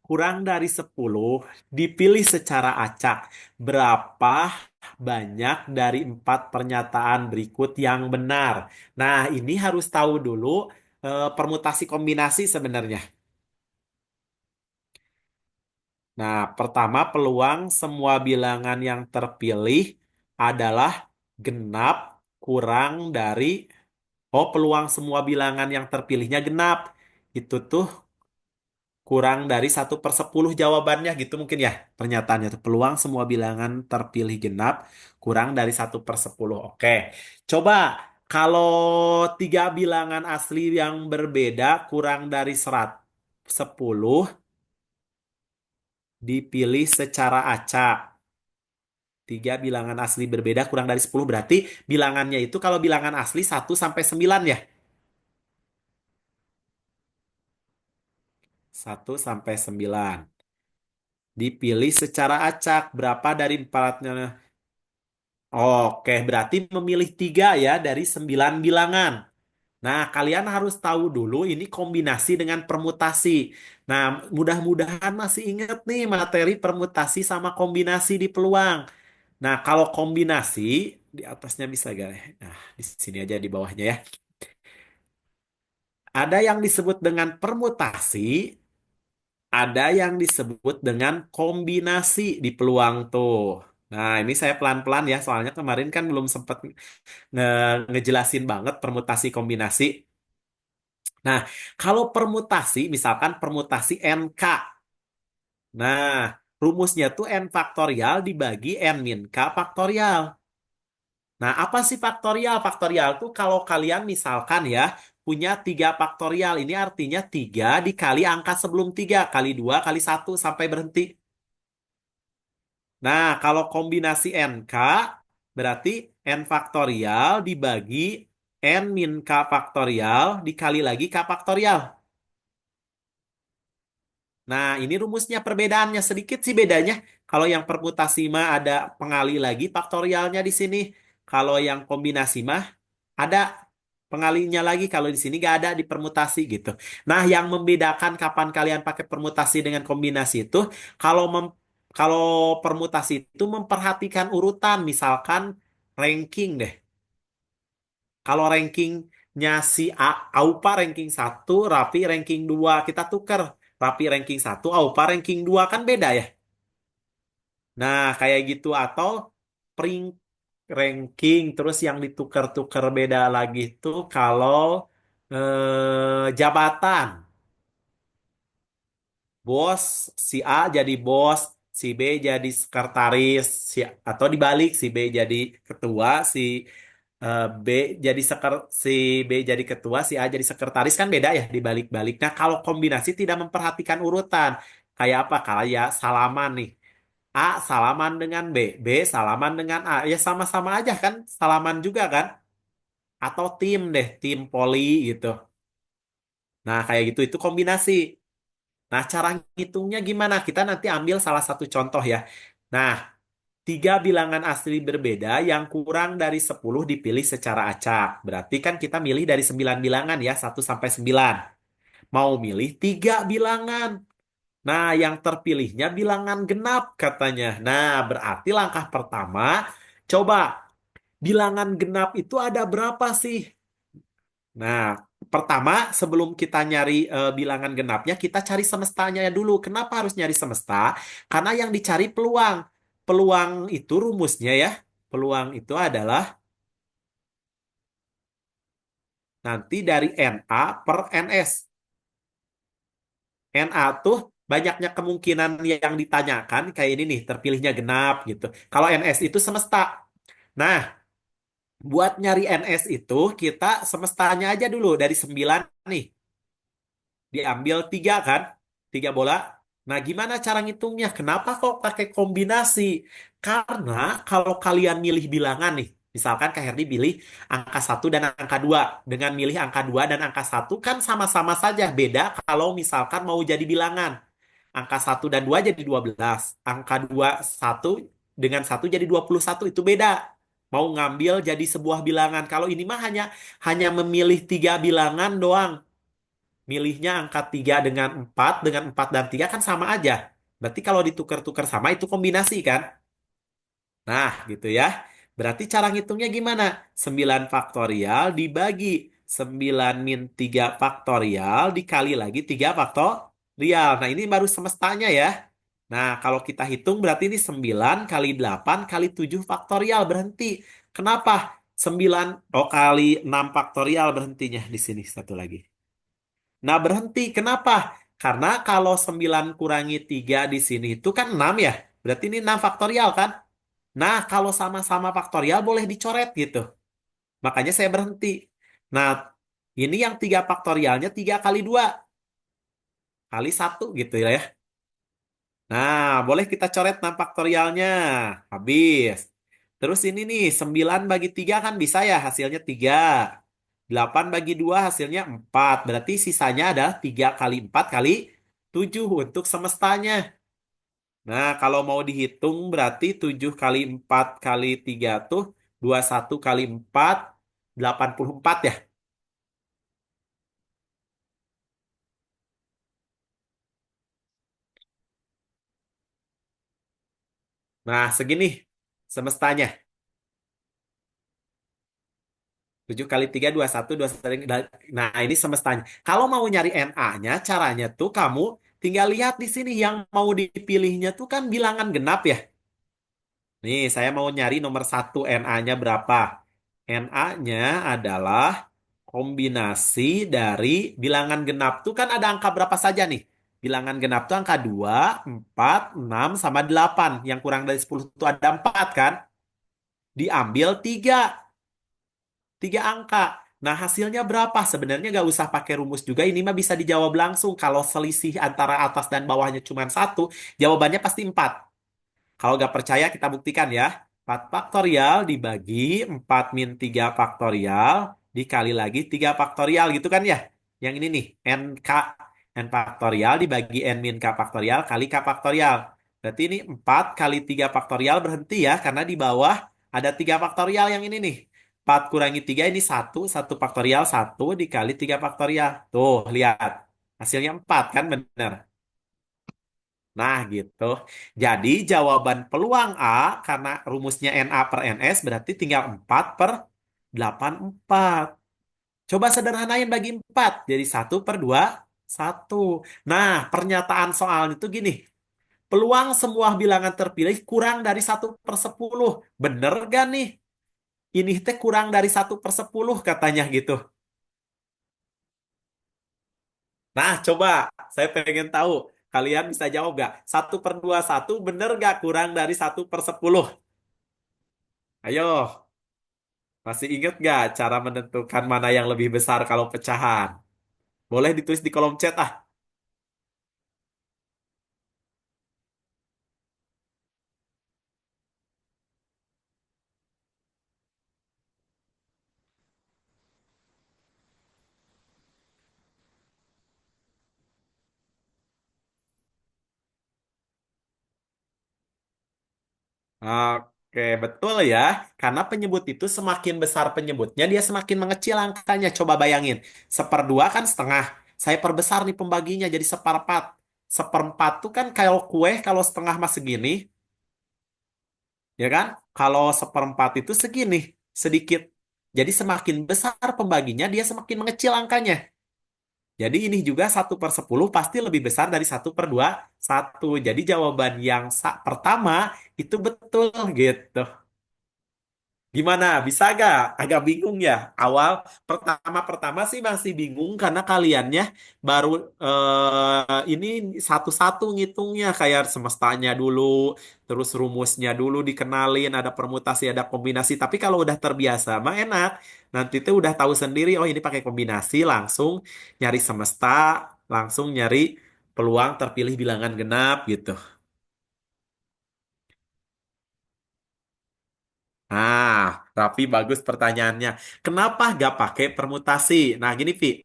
kurang dari 10, dipilih secara acak. Berapa banyak dari empat pernyataan berikut yang benar? Nah, ini harus tahu dulu permutasi kombinasi sebenarnya. Nah, pertama peluang semua bilangan yang terpilih adalah genap kurang dari, oh peluang semua bilangan yang terpilihnya genap. Itu tuh kurang dari 1/10 jawabannya gitu mungkin ya pernyataannya tuh peluang semua bilangan terpilih genap kurang dari 1/10. Oke, coba kalau tiga bilangan asli yang berbeda kurang dari 10 dipilih secara acak. Tiga bilangan asli berbeda kurang dari 10 berarti bilangannya itu kalau bilangan asli 1 sampai 9 ya. 1 sampai 9. Dipilih secara acak. Berapa dari empatnya? Oke, berarti memilih 3 ya dari 9 bilangan. Nah, kalian harus tahu dulu ini kombinasi dengan permutasi. Nah, mudah-mudahan masih ingat nih materi permutasi sama kombinasi di peluang. Nah, kalau kombinasi di atasnya bisa gak? Nah, di sini aja di bawahnya ya. Ada yang disebut dengan permutasi, ada yang disebut dengan kombinasi di peluang tuh. Nah, ini saya pelan-pelan ya, soalnya kemarin kan belum sempat ngejelasin banget permutasi kombinasi. Nah, kalau permutasi, misalkan permutasi NK. Nah, rumusnya tuh N faktorial dibagi N min K faktorial. Nah, apa sih faktorial? Faktorial tuh kalau kalian misalkan ya punya 3 faktorial. Ini artinya 3 dikali angka sebelum 3. Kali 2 kali 1 sampai berhenti. Nah, kalau kombinasi NK berarti N faktorial dibagi N min K faktorial dikali lagi K faktorial. Nah, ini rumusnya perbedaannya sedikit sih bedanya. Kalau yang permutasi mah ada pengali lagi faktorialnya di sini. Kalau yang kombinasi mah ada pengalinya lagi. Kalau di sini nggak ada di permutasi gitu. Nah, yang membedakan kapan kalian pakai permutasi dengan kombinasi itu kalau kalau permutasi itu memperhatikan urutan, misalkan ranking deh. Kalau rankingnya si A, Aupa ranking 1, Raffi ranking 2, kita tuker. Raffi ranking 1, Aupa ranking 2 kan beda ya. Nah, kayak gitu atau pring ranking terus yang ditukar-tukar beda lagi tuh kalau jabatan. Bos si A jadi bos, si B jadi sekretaris, atau dibalik si B jadi ketua, B jadi si B jadi ketua, si A jadi sekretaris kan beda ya dibalik-balik. Nah, kalau kombinasi tidak memperhatikan urutan. Kayak apa? Kayak salaman nih. A salaman dengan B, B salaman dengan A. Ya sama-sama aja kan, salaman juga kan? Atau tim deh, tim poli gitu. Nah, kayak gitu itu kombinasi. Nah, cara ngitungnya gimana? Kita nanti ambil salah satu contoh ya. Nah, tiga bilangan asli berbeda yang kurang dari 10 dipilih secara acak. Berarti kan kita milih dari 9 bilangan ya, 1 sampai 9. Mau milih 3 bilangan. Nah, yang terpilihnya bilangan genap katanya. Nah, berarti langkah pertama, coba bilangan genap itu ada berapa sih? Nah, pertama sebelum kita nyari bilangan genapnya, kita cari semestanya dulu. Kenapa harus nyari semesta? Karena yang dicari peluang. Peluang itu rumusnya ya. Peluang itu adalah nanti dari NA per NS. NA tuh banyaknya kemungkinan yang ditanyakan kayak ini nih, terpilihnya genap gitu. Kalau NS itu semesta. Nah, buat nyari NS itu kita semestanya aja dulu dari 9 nih. Diambil 3 kan? 3 bola. Nah, gimana cara ngitungnya? Kenapa kok pakai kombinasi? Karena kalau kalian milih bilangan nih, misalkan Kak Herdi pilih angka 1 dan angka 2. Dengan milih angka 2 dan angka 1 kan sama-sama saja. Beda kalau misalkan mau jadi bilangan. Angka 1 dan 2 jadi 12. Angka 2 1 dengan 1 jadi 21. Itu beda. Mau ngambil jadi sebuah bilangan. Kalau ini mah hanya memilih 3 bilangan doang. Milihnya angka 3 dengan 4 dan 3 kan sama aja. Berarti kalau ditukar-tukar sama itu kombinasi kan? Nah, gitu ya. Berarti cara ngitungnya gimana? 9 faktorial dibagi 9 min 3 faktorial dikali lagi 3 faktorial. Nah, ini baru semestanya ya. Nah, kalau kita hitung berarti ini 9 kali 8 kali 7 faktorial berhenti. Kenapa? 9 kali 6 faktorial berhentinya di sini satu lagi. Nah, berhenti. Kenapa? Karena kalau 9 kurangi 3 di sini itu kan 6 ya. Berarti ini 6 faktorial kan? Nah, kalau sama-sama faktorial boleh dicoret gitu. Makanya saya berhenti. Nah, ini yang 3 faktorialnya 3 kali 2 kali 1 gitu ya. Nah, boleh kita coret 6 faktorialnya. Habis. Terus ini nih, 9 bagi 3 kan bisa ya hasilnya 3. 8 bagi 2 hasilnya 4. Berarti sisanya adalah 3 kali 4 kali 7 untuk semestanya. Nah, kalau mau dihitung berarti 7 kali 4 kali 3 tuh 21 kali 4, 84 ya. Nah, segini semestanya. 7 kali 3, 21, 21. Nah, ini semestanya. Kalau mau nyari NA-nya, caranya tuh kamu tinggal lihat di sini yang mau dipilihnya tuh kan bilangan genap ya. Nih, saya mau nyari nomor 1 NA-nya berapa. NA-nya adalah kombinasi dari bilangan genap tuh kan ada angka berapa saja nih. Bilangan genap tuh angka 2, 4, 6, sama 8. Yang kurang dari 10 itu ada 4 kan. Diambil 3 angka. Nah, hasilnya berapa? Sebenarnya nggak usah pakai rumus juga. Ini mah bisa dijawab langsung. Kalau selisih antara atas dan bawahnya cuma 1, jawabannya pasti 4. Kalau nggak percaya, kita buktikan ya. 4 faktorial dibagi 4 min 3 faktorial dikali lagi 3 faktorial gitu kan ya. Yang ini nih, n faktorial dibagi n min k faktorial kali k faktorial. Berarti ini 4 kali 3 faktorial berhenti ya, karena di bawah ada 3 faktorial yang ini nih. 4 kurangi 3 ini 1 faktorial 1 dikali 3 faktorial. Tuh, lihat. Hasilnya 4 kan bener. Nah, gitu. Jadi jawaban peluang A karena rumusnya NA per NS berarti tinggal 4 per 84. Coba sederhanain bagi 4. Jadi 1/2, 1. Nah, pernyataan soalnya itu gini. Peluang semua bilangan terpilih kurang dari 1/10. Bener gak nih? Ini teh kurang dari 1/10 katanya gitu. Nah, coba saya pengen tahu. Kalian bisa jawab gak? 1/21 bener gak kurang dari 1/10? Ayo, masih ingat gak cara menentukan mana yang lebih besar kalau pecahan? Boleh ditulis di kolom chat ah. Oke, betul ya. Karena penyebut itu semakin besar penyebutnya, dia semakin mengecil angkanya. Coba bayangin, 1/2 kan setengah. Saya perbesar nih pembaginya jadi 1/4. 1/4 tuh kan kalau kue, kalau setengah mah segini, ya kan? Kalau 1/4 itu segini, sedikit. Jadi semakin besar pembaginya, dia semakin mengecil angkanya. Jadi ini juga 1/10 pasti lebih besar dari 1/21. Jadi jawaban yang pertama itu betul gitu. Gimana? Bisa gak? Agak bingung ya. Awal pertama-pertama sih masih bingung karena kaliannya baru ini satu-satu ngitungnya kayak semestanya dulu, terus rumusnya dulu dikenalin, ada permutasi, ada kombinasi. Tapi kalau udah terbiasa mah enak. Nanti tuh udah tahu sendiri, oh ini pakai kombinasi, langsung nyari semesta, langsung nyari peluang terpilih bilangan genap gitu. Ah, Raffi bagus pertanyaannya. Kenapa gak pakai permutasi? Nah, gini, Vi.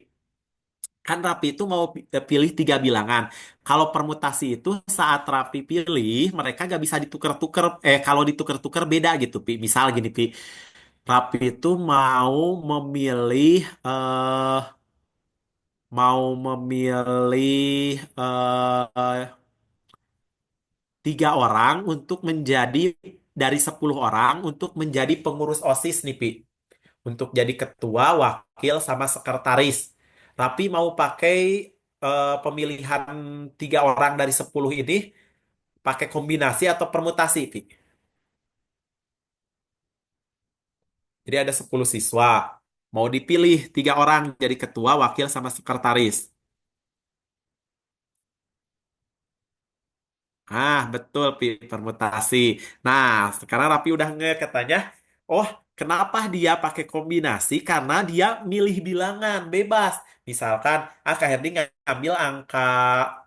Kan Raffi itu mau pilih 3 bilangan. Kalau permutasi itu saat Raffi pilih, mereka gak bisa ditukar-tukar. Kalau ditukar-tukar beda gitu, Pi. Misal gini, Pi. Raffi itu memilih, eh, mau memilih 3 orang untuk menjadi dari 10 orang untuk menjadi pengurus OSIS nih, Pi. Untuk jadi ketua, wakil, sama sekretaris. Tapi mau pakai pemilihan 3 orang dari 10 ini pakai kombinasi atau permutasi, Pi. Jadi ada 10 siswa. Mau dipilih 3 orang jadi ketua, wakil, sama sekretaris. Betul, Pi, permutasi. Nah, sekarang Rapi udah katanya, oh, kenapa dia pakai kombinasi? Karena dia milih bilangan, bebas. Misalkan, Kak Herdi ngambil angka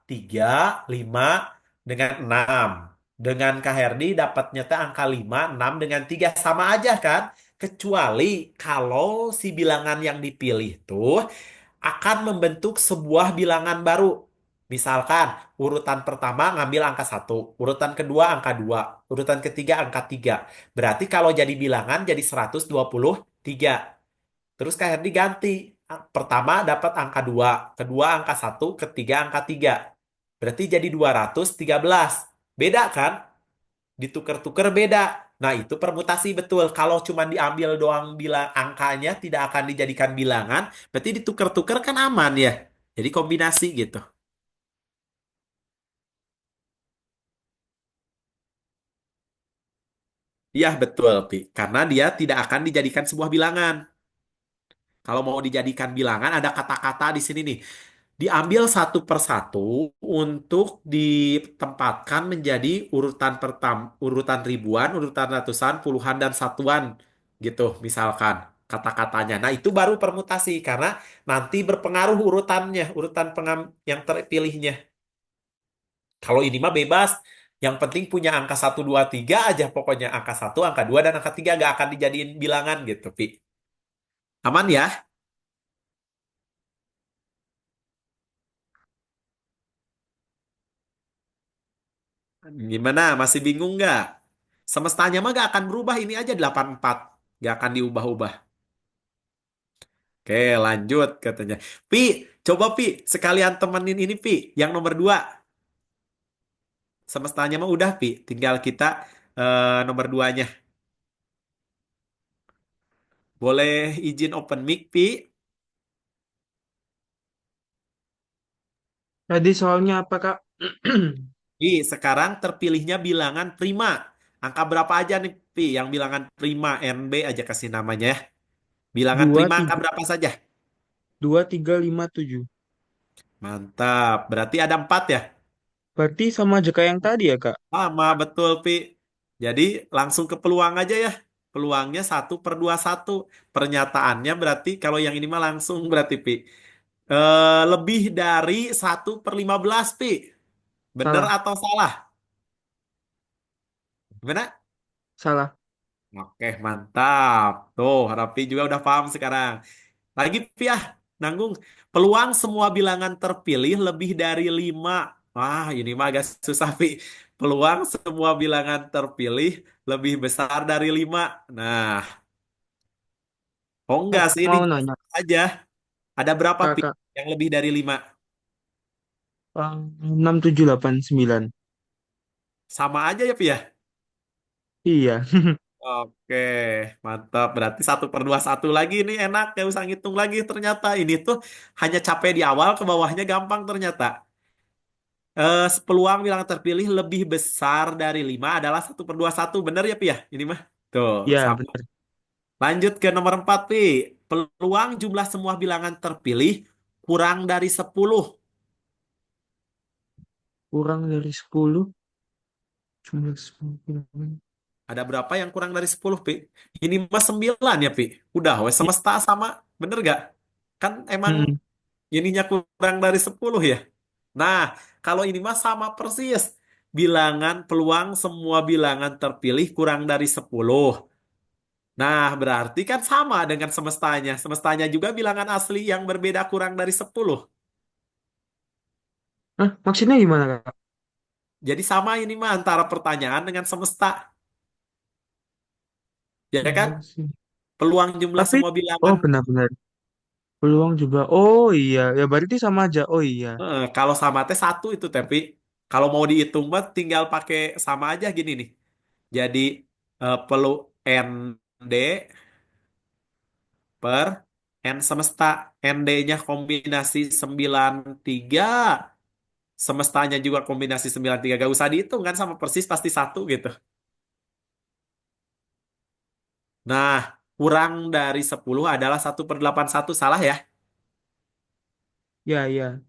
3, 5, dengan 6. Dengan Kak Herdi dapatnya tuh angka 5, 6 dengan 3. Sama aja kan? Kecuali kalau si bilangan yang dipilih tuh akan membentuk sebuah bilangan baru. Misalkan urutan pertama ngambil angka 1, urutan kedua angka 2, urutan ketiga angka 3. Berarti kalau jadi bilangan jadi 123. Terus Kak Herdi ganti. Pertama dapat angka 2, kedua angka 1, ketiga angka 3. Berarti jadi 213. Beda kan? Ditukar-tukar beda. Nah, itu permutasi betul. Kalau cuma diambil doang bilang angkanya tidak akan dijadikan bilangan, berarti ditukar-tukar kan aman ya. Jadi kombinasi gitu. Iya, betul, Pi. Karena dia tidak akan dijadikan sebuah bilangan. Kalau mau dijadikan bilangan, ada kata-kata di sini nih. Diambil satu persatu untuk ditempatkan menjadi urutan urutan ribuan, urutan ratusan, puluhan, dan satuan gitu misalkan kata-katanya. Nah, itu baru permutasi karena nanti berpengaruh urutannya, urutan yang terpilihnya. Kalau ini mah bebas, yang penting punya angka 1, 2, 3 aja pokoknya angka 1, angka 2, dan angka 3 gak akan dijadiin bilangan gitu, Pi. Aman ya? Gimana? Masih bingung nggak? Semestanya mah gak akan berubah, ini aja 84. Gak akan diubah-ubah. Oke, lanjut katanya. Pi, coba Pi, sekalian temenin ini Pi, yang nomor 2. Semestanya mah udah Pi, tinggal kita nomor 2-nya. Boleh izin open mic Pi? Tadi soalnya apa, Kak? Sekarang terpilihnya bilangan prima. Angka berapa aja nih Pi, yang bilangan prima, NB aja kasih namanya ya. Bilangan Dua, prima angka tiga, berapa saja? 2, 3, 5, 7. Mantap, berarti ada 4 ya? Berarti sama aja kayak yang tadi ya, Kak? Sama, betul, Pi. Jadi langsung ke peluang aja ya. Peluangnya 1/21. Pernyataannya berarti kalau yang ini mah langsung berarti, Pi. Lebih dari 1/15, Pi. Bener Salah, atau salah? Gimana? salah. Oke, mantap. Tuh, Raffi juga udah paham sekarang. Lagi, Pi, ya. Nanggung. Peluang semua bilangan terpilih lebih dari 5. Wah, ini mah agak susah, Pi. Peluang semua bilangan terpilih lebih besar dari 5. Nah, oh enggak Kakak sih, ini mau nanya, aja. Ada berapa, Pi, Kakak. yang lebih dari 5? 6, 7, 8, 9. Sama aja ya, Pi, ya? Iya. Oke, mantap. Berarti 1/21 lagi nih enak, gak usah ngitung lagi ternyata. Ini tuh hanya capek di awal, ke bawahnya gampang ternyata. Peluang bilangan terpilih lebih besar dari 5 adalah 1/21. Bener ya, Pi ya? Ini mah. Tuh, Ya, sama. benar. Lanjut ke nomor 4, Pi. Peluang jumlah semua bilangan terpilih kurang dari 10. Kurang dari 10 jumlah semua bilangan. Ada berapa yang kurang dari 10, Pi? Ini mah 9 ya, Pi. Udah, wes Ya. semesta sama. Bener gak? Kan emang Mm-mm. ininya kurang dari 10 ya. Nah, kalau ini mah sama persis. Bilangan peluang semua bilangan terpilih kurang dari 10. Nah, berarti kan sama dengan semestanya. Semestanya juga bilangan asli yang berbeda kurang dari 10. Hah, maksudnya gimana, Kak? Jadi sama ini mah antara pertanyaan dengan semesta. Ya kan? Iya sih. Peluang jumlah Tapi, semua oh bilangan. benar-benar. Peluang juga. Oh iya, ya berarti sama aja. Oh iya. Kalau sama teh satu itu, tapi kalau mau dihitung mah tinggal pakai sama aja gini nih. Jadi perlu ND per N semesta. ND-nya kombinasi 93. Semestanya juga kombinasi 93. Gak usah dihitung kan sama persis pasti satu gitu. Nah, kurang dari 10 adalah 1/81. Salah ya? Ya, ya.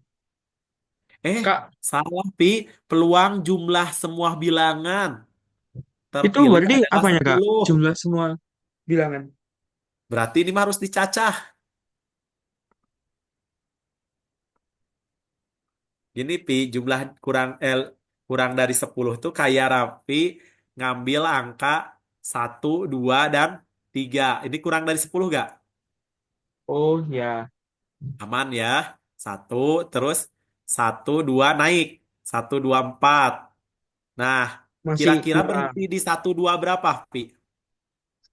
Eh, Kak, salah, Pi. Peluang jumlah semua bilangan itu terpilih berarti adalah apanya, Kak? 10. Jumlah semua bilangan. Berarti ini mah harus dicacah. Gini, Pi, jumlah kurang dari 10 tuh kayak Raffi ngambil angka 1, 2, dan 3. Ini kurang dari 10 gak? Oh ya, Aman ya. Satu, terus 1, 2 naik. 1, 2, 4. Nah, masih kira-kira ya. berhenti di 1, 2 berapa, Pi?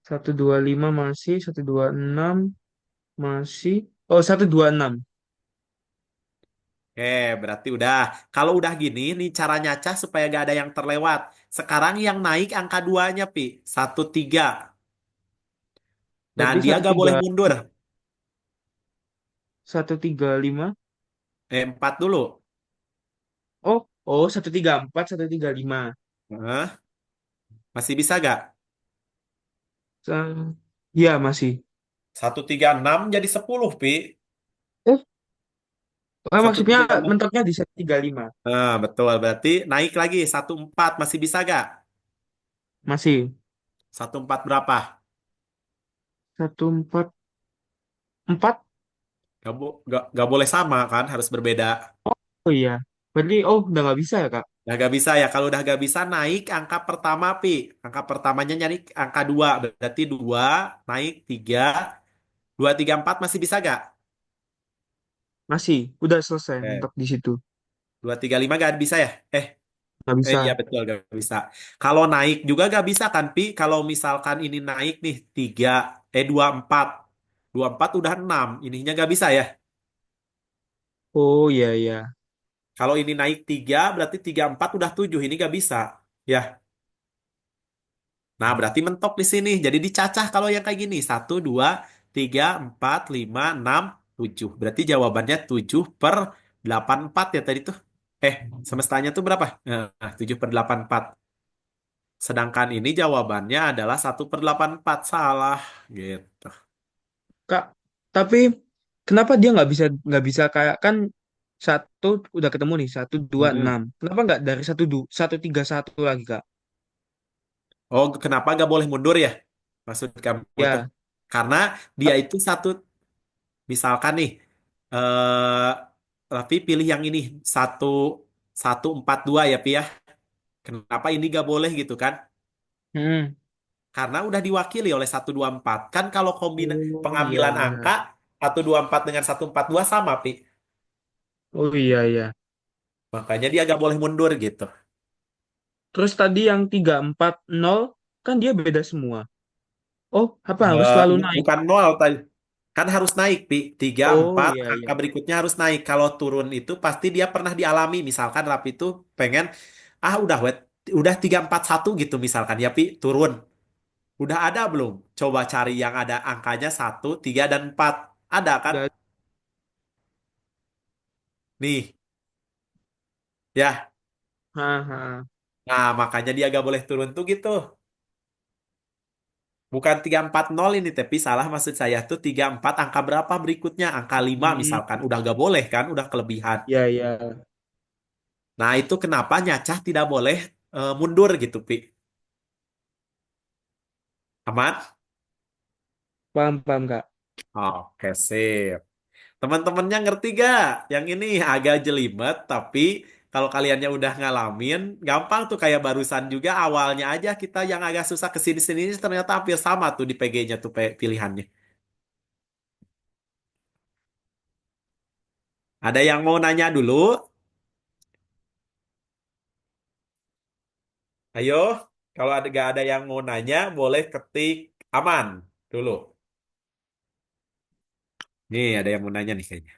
125 masih, 126 masih. Oh, 126. Oke, berarti udah. Kalau udah gini, nih cara nyacah supaya gak ada yang terlewat. Sekarang yang naik angka duanya, Pi. 1, 3. Nah, Berarti dia gak boleh mundur. 135. 4 dulu. Oh, oh, 134, 135. Heeh. Masih bisa gak? Ya, masih. 136 jadi 10, Pi. Eh, Satu maksudnya tiga enam. mentoknya di 135. Nah, betul. Berarti naik lagi 1, 4. Masih bisa gak? Masih. 1, 4 berapa? 144. Gak boleh sama kan? Harus berbeda. Oh iya. Berarti, oh, udah nggak bisa ya, Kak? Nah, gak bisa ya. Kalau udah gak bisa, naik angka pertama, Pi. Angka pertamanya nyari angka 2. Berarti 2, naik 3. 2, 3, 4 masih bisa gak? Masih. Udah selesai Eh, mentok di situ. 2, 3, 5 gak bisa ya? Nggak bisa. Iya betul gak bisa. Kalau naik juga gak bisa kan, Pi? Kalau misalkan ini naik nih 3, 24. 24 udah 6. Ininya gak bisa ya. Oh iya, iya. Kalau ini naik 3, berarti 3, 4 udah 7. Ini gak bisa. Ya. Nah, berarti mentok di sini. Jadi dicacah kalau yang kayak gini. 1, 2, 3, 4, 5, 6, 7. Berarti jawabannya 7/84 ya tadi tuh. Semestanya tuh berapa? Nah, 7/84. Sedangkan ini jawabannya adalah 1/84. Salah. Gitu. Kak, tapi kenapa dia nggak bisa kayak kan satu udah ketemu nih 126. Mm-mm. Kenapa nggak dari 131 lagi, Kak? Oh, kenapa nggak boleh mundur ya? Maksud kamu tuh. Ya. Karena dia itu satu, misalkan nih, Raffi pilih yang ini, 1, 1, 4, 2 ya, Pi ya. Kenapa ini nggak boleh gitu kan? Hmm. Karena udah diwakili oleh 1, 2, 4. Kan kalau Oh iya, pengambilan iya. angka, 1, 2, 4 dengan 1, 4, 2 sama, Pi. Oh iya, iya. Makanya dia nggak boleh mundur gitu. Terus tadi yang 340 kan dia beda semua. Oh, apa harus selalu naik? Bukan nol tadi. Kan harus naik, Pi. Tiga, Oh empat, iya, iya. angka berikutnya harus naik. Kalau turun itu pasti dia pernah dialami. Misalkan Rapi itu pengen, udah 3, 4, 1 gitu misalkan. Ya, Pi, turun. Udah ada belum? Coba cari yang ada angkanya 1, 3, dan 4. Ada kan? Udah. Nih, ya. Ha, ha. Nah, makanya dia gak boleh turun tuh gitu. Bukan 340 ini, tapi salah maksud saya tuh 34 angka berapa berikutnya? Angka 5 Hmm, misalkan. Udah gak boleh kan? Udah kelebihan. ya ya. Nah, itu kenapa nyacah tidak boleh mundur gitu, Pi. Aman? Paham paham Kak. Oke, sip. Teman-temannya ngerti gak? Yang ini agak jelimet, tapi kalau kaliannya udah ngalamin, gampang tuh kayak barusan juga awalnya aja kita yang agak susah kesini-sini ternyata hampir sama tuh di PG-nya tuh pilihannya. Ada yang mau nanya dulu? Ayo, kalau ada gak ada yang mau nanya, boleh ketik aman dulu. Nih, ada yang mau nanya nih kayaknya.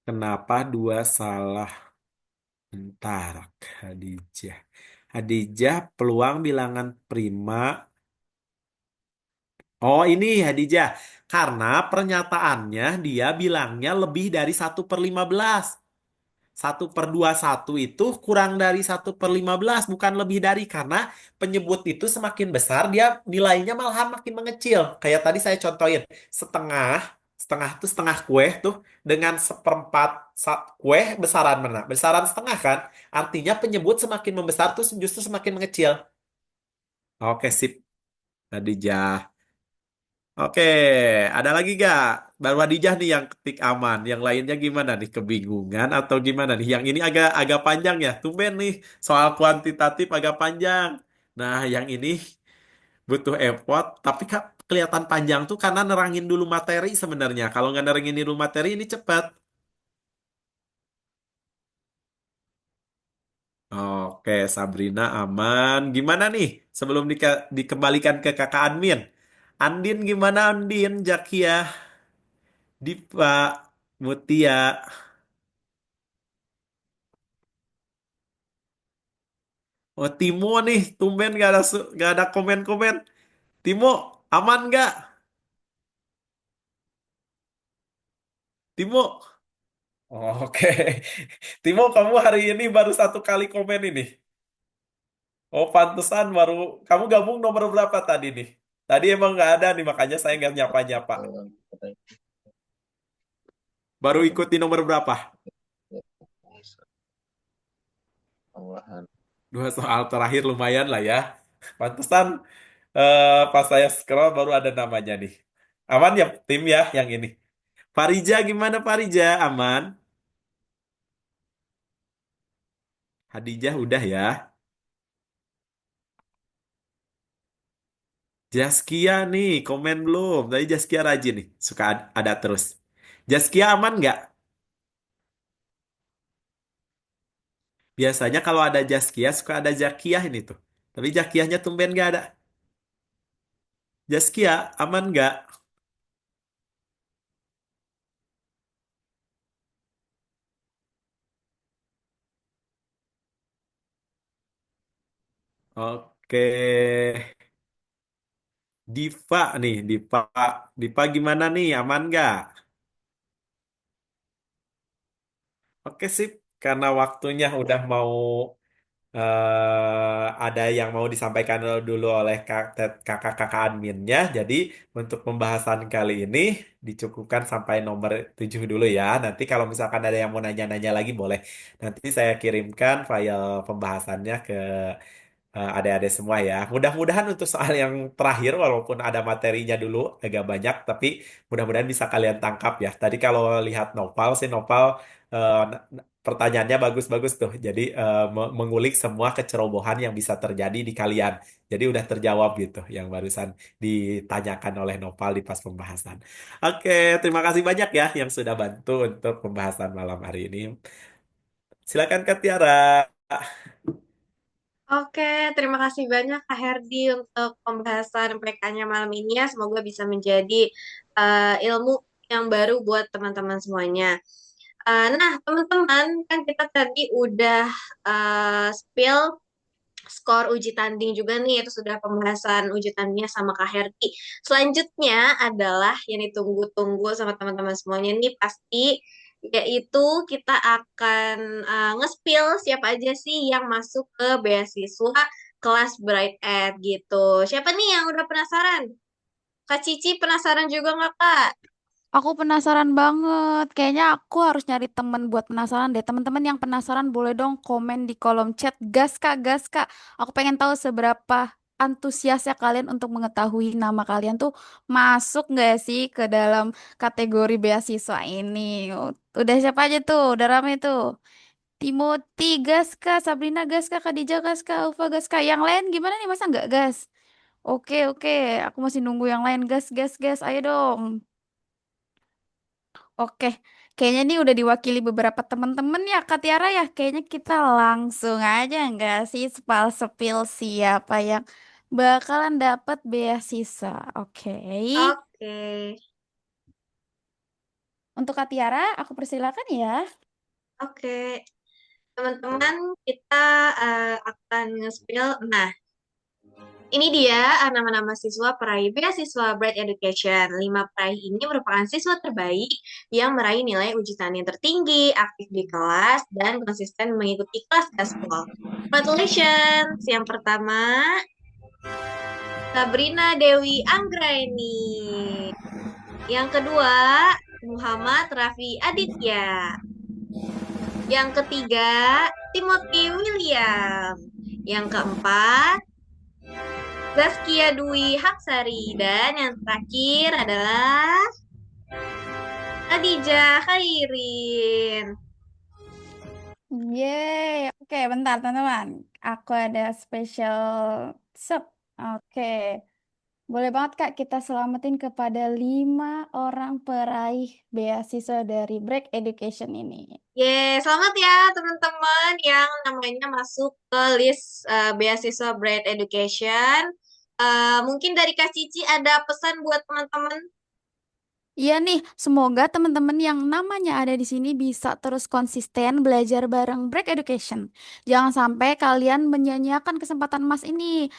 Kenapa dua salah? Bentar, Khadijah. Hadijah peluang bilangan prima. Oh ini Hadijah. Karena pernyataannya dia bilangnya lebih dari 1/15. 1/21 itu kurang dari 1/15, bukan lebih dari. Karena penyebut itu semakin besar, dia nilainya malahan makin mengecil. Kayak tadi saya contohin, setengah, setengah tuh setengah kue tuh dengan seperempat kue besaran mana? Besaran setengah kan? Artinya penyebut semakin membesar tuh justru semakin mengecil. Oke, sip. Hadijah. Oke, ada lagi gak? Baru Hadijah nih yang ketik aman. Yang lainnya gimana nih? Kebingungan atau gimana nih? Yang ini agak agak panjang ya. Tumben nih soal kuantitatif agak panjang. Nah, yang ini butuh effort. Tapi Kak, kelihatan panjang tuh karena nerangin dulu materi sebenarnya. Kalau nggak nerangin dulu materi ini cepat. Oke, Sabrina aman. Gimana nih? Sebelum dikembalikan ke kakak admin. Andin gimana Andin? Jakia, Diva, Mutia. Oh, Timo nih, tumben gak ada komen-komen. Timo, aman nggak? Timo, oke. Timo, kamu hari ini baru 1 kali komen ini. Oh, pantesan baru. Kamu gabung nomor berapa tadi nih? Tadi emang nggak ada nih, makanya saya nggak nyapa-nyapa. Baru ikut di nomor berapa? 2 soal terakhir lumayan lah ya. Pantesan pas saya scroll baru ada namanya nih. Aman ya tim ya yang ini. Farija gimana Farija? Aman? Hadijah udah ya. Jaskia nih, komen belum? Tadi Jaskia rajin nih, suka ada terus. Jaskia aman nggak? Biasanya kalau ada Jaskia, suka ada Zakiah ini tuh. Tapi Zakiahnya tumben nggak ada. Jaskia, aman nggak? Oke. Diva nih, Diva. Diva gimana nih, aman nggak? Oke sip, karena waktunya udah mau ada yang mau disampaikan dulu oleh kakak-kakak adminnya. Jadi untuk pembahasan kali ini dicukupkan sampai nomor 7 dulu ya. Nanti kalau misalkan ada yang mau nanya-nanya lagi boleh. Nanti saya kirimkan file pembahasannya ke adik-adik semua ya. Mudah-mudahan untuk soal yang terakhir, walaupun ada materinya dulu agak banyak, tapi mudah-mudahan bisa kalian tangkap ya. Tadi kalau lihat Nopal sih, Nopal pertanyaannya bagus-bagus tuh. Jadi mengulik semua kecerobohan yang bisa terjadi di kalian. Jadi udah terjawab gitu yang barusan ditanyakan oleh Nopal di pas pembahasan. Oke, terima kasih banyak ya yang sudah bantu untuk pembahasan malam hari ini. Silakan Kak Tiara. Oke, terima kasih banyak Kak Herdi untuk pembahasan PK-nya malam ini ya. Semoga bisa menjadi ilmu yang baru buat teman-teman semuanya. Nah, teman-teman, kan kita tadi udah spill skor uji tanding juga nih, itu sudah pembahasan uji tandingnya sama Kak Herti. Selanjutnya adalah yang ditunggu-tunggu sama teman-teman semuanya nih pasti, yaitu kita akan nge-spill siapa aja sih yang masuk ke beasiswa kelas Bright Ed gitu. Siapa nih yang udah penasaran? Kak Cici penasaran juga nggak Kak? Aku penasaran banget. Kayaknya aku harus nyari temen buat penasaran deh. Teman-teman yang penasaran boleh dong komen di kolom chat. Gas Kak, gas Kak. Aku pengen tahu seberapa antusiasnya kalian untuk mengetahui nama kalian tuh masuk nggak sih ke dalam kategori beasiswa ini. Udah siapa aja tuh? Udah rame tuh. Timothy, gas Kak. Sabrina, gas Kak. Khadijah, gas Kak. Alfa, gas Kak. Yang lain gimana nih? Masa nggak gas? Oke, oke. Aku masih nunggu yang lain. Gas, gas, gas. Ayo dong. Oke, kayaknya ini udah diwakili beberapa teman-teman ya, Kak Tiara ya. Kayaknya kita langsung aja nggak sih sepil siapa yang bakalan dapat beasiswa. Oke, Oke. untuk Kak Tiara, aku persilakan ya. Oke, teman-teman, kita akan nge-spill. Nah, ini dia nama-nama siswa peraih beasiswa Bright Education. 5 peraih ini merupakan siswa terbaik yang meraih nilai uji tanding tertinggi, aktif di kelas, dan konsisten mengikuti kelas gaspol. Congratulations! Yang pertama, Sabrina Dewi Anggraini. Yang kedua, Muhammad Raffi Aditya. Yang ketiga, Timothy William. Yang keempat, Zaskia Dwi Haksari. Dan yang terakhir adalah Khadijah Khairin. Yeay, oke bentar teman-teman. Aku ada special sub. Oke, boleh banget Kak kita selamatin kepada 5 orang peraih beasiswa dari Break Education ini. Selamat ya teman-teman yang namanya masuk ke list beasiswa Bright Education. Mungkin dari Kak Cici ada pesan buat teman-teman. Iya nih, semoga teman-teman yang namanya ada di sini bisa terus konsisten belajar bareng Break Education. Jangan sampai kalian menyia-nyiakan kesempatan emas ini.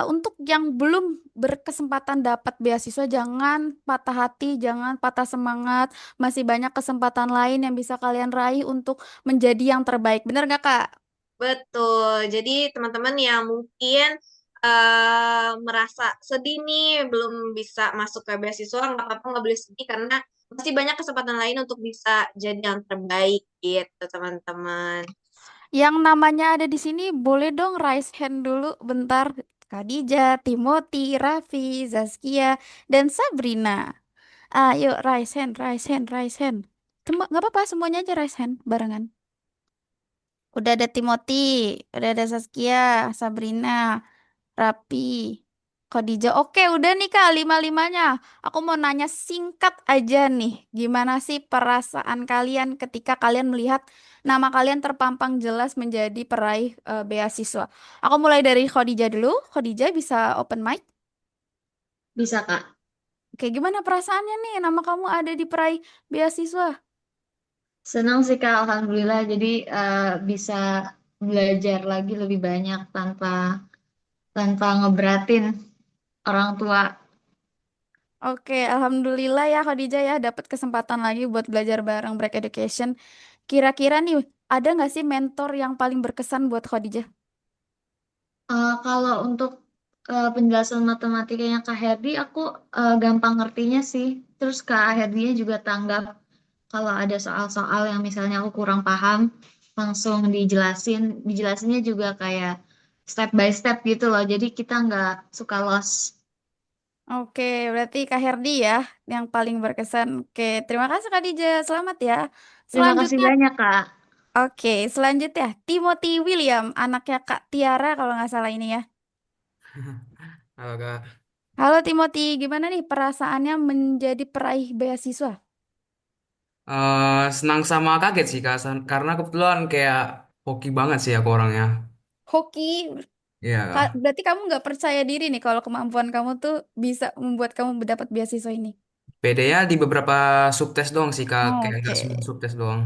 Untuk yang belum berkesempatan dapat beasiswa, jangan patah hati, jangan patah semangat. Masih banyak kesempatan lain yang bisa kalian raih untuk menjadi yang terbaik. Bener nggak, Kak? Betul. Jadi teman-teman yang mungkin merasa sedih nih belum bisa masuk ke beasiswa, nggak apa-apa, nggak boleh sedih karena masih banyak kesempatan lain untuk bisa jadi yang terbaik gitu teman-teman. Yang namanya ada di sini boleh dong raise hand dulu bentar. Khadijah, Timothy, Raffi, Zaskia, dan Sabrina. Ayo raise hand, raise hand, raise hand. Nggak apa-apa semuanya aja raise hand barengan. Udah ada Timothy, udah ada Zaskia, Sabrina, Raffi, Khadijah. Oke, udah nih Kak, lima-limanya. Aku mau nanya singkat aja nih. Gimana sih perasaan kalian ketika kalian melihat nama kalian terpampang jelas menjadi peraih beasiswa? Aku mulai dari Khadijah dulu. Khadijah bisa open mic. Bisa, Kak. Oke, gimana perasaannya nih nama kamu ada di peraih beasiswa? Senang sih, Kak. Alhamdulillah. Jadi bisa belajar lagi lebih banyak tanpa tanpa ngeberatin orang tua. Oke, alhamdulillah ya Khadijah ya dapat kesempatan lagi buat belajar bareng Break Education. Kira-kira nih ada nggak sih mentor yang paling berkesan buat Khadijah? Kalau untuk penjelasan matematikanya Kak Herdi, aku gampang ngertinya sih. Terus Kak Herdinya juga tanggap kalau ada soal-soal yang misalnya aku kurang paham, langsung dijelasin. Dijelasinnya juga kayak step by step gitu loh. Jadi kita nggak suka lost. Oke, berarti Kak Herdi ya yang paling berkesan. Oke, terima kasih Khadijah. Selamat ya. Terima kasih Selanjutnya, banyak Kak. oke, selanjutnya Timothy William, anaknya Kak Tiara kalau nggak salah ini ya. Halo Kak. Halo Timothy, gimana nih perasaannya menjadi peraih beasiswa? Senang sama kaget sih Kak, karena kebetulan kayak hoki banget sih aku orangnya. Hoki, Iya Kak. berarti kamu nggak percaya diri nih kalau kemampuan kamu tuh bisa membuat kamu mendapat beasiswa ini. bedanya di beberapa subtes doang sih Kak, Oh, kayak nggak oke. semua subtes doang.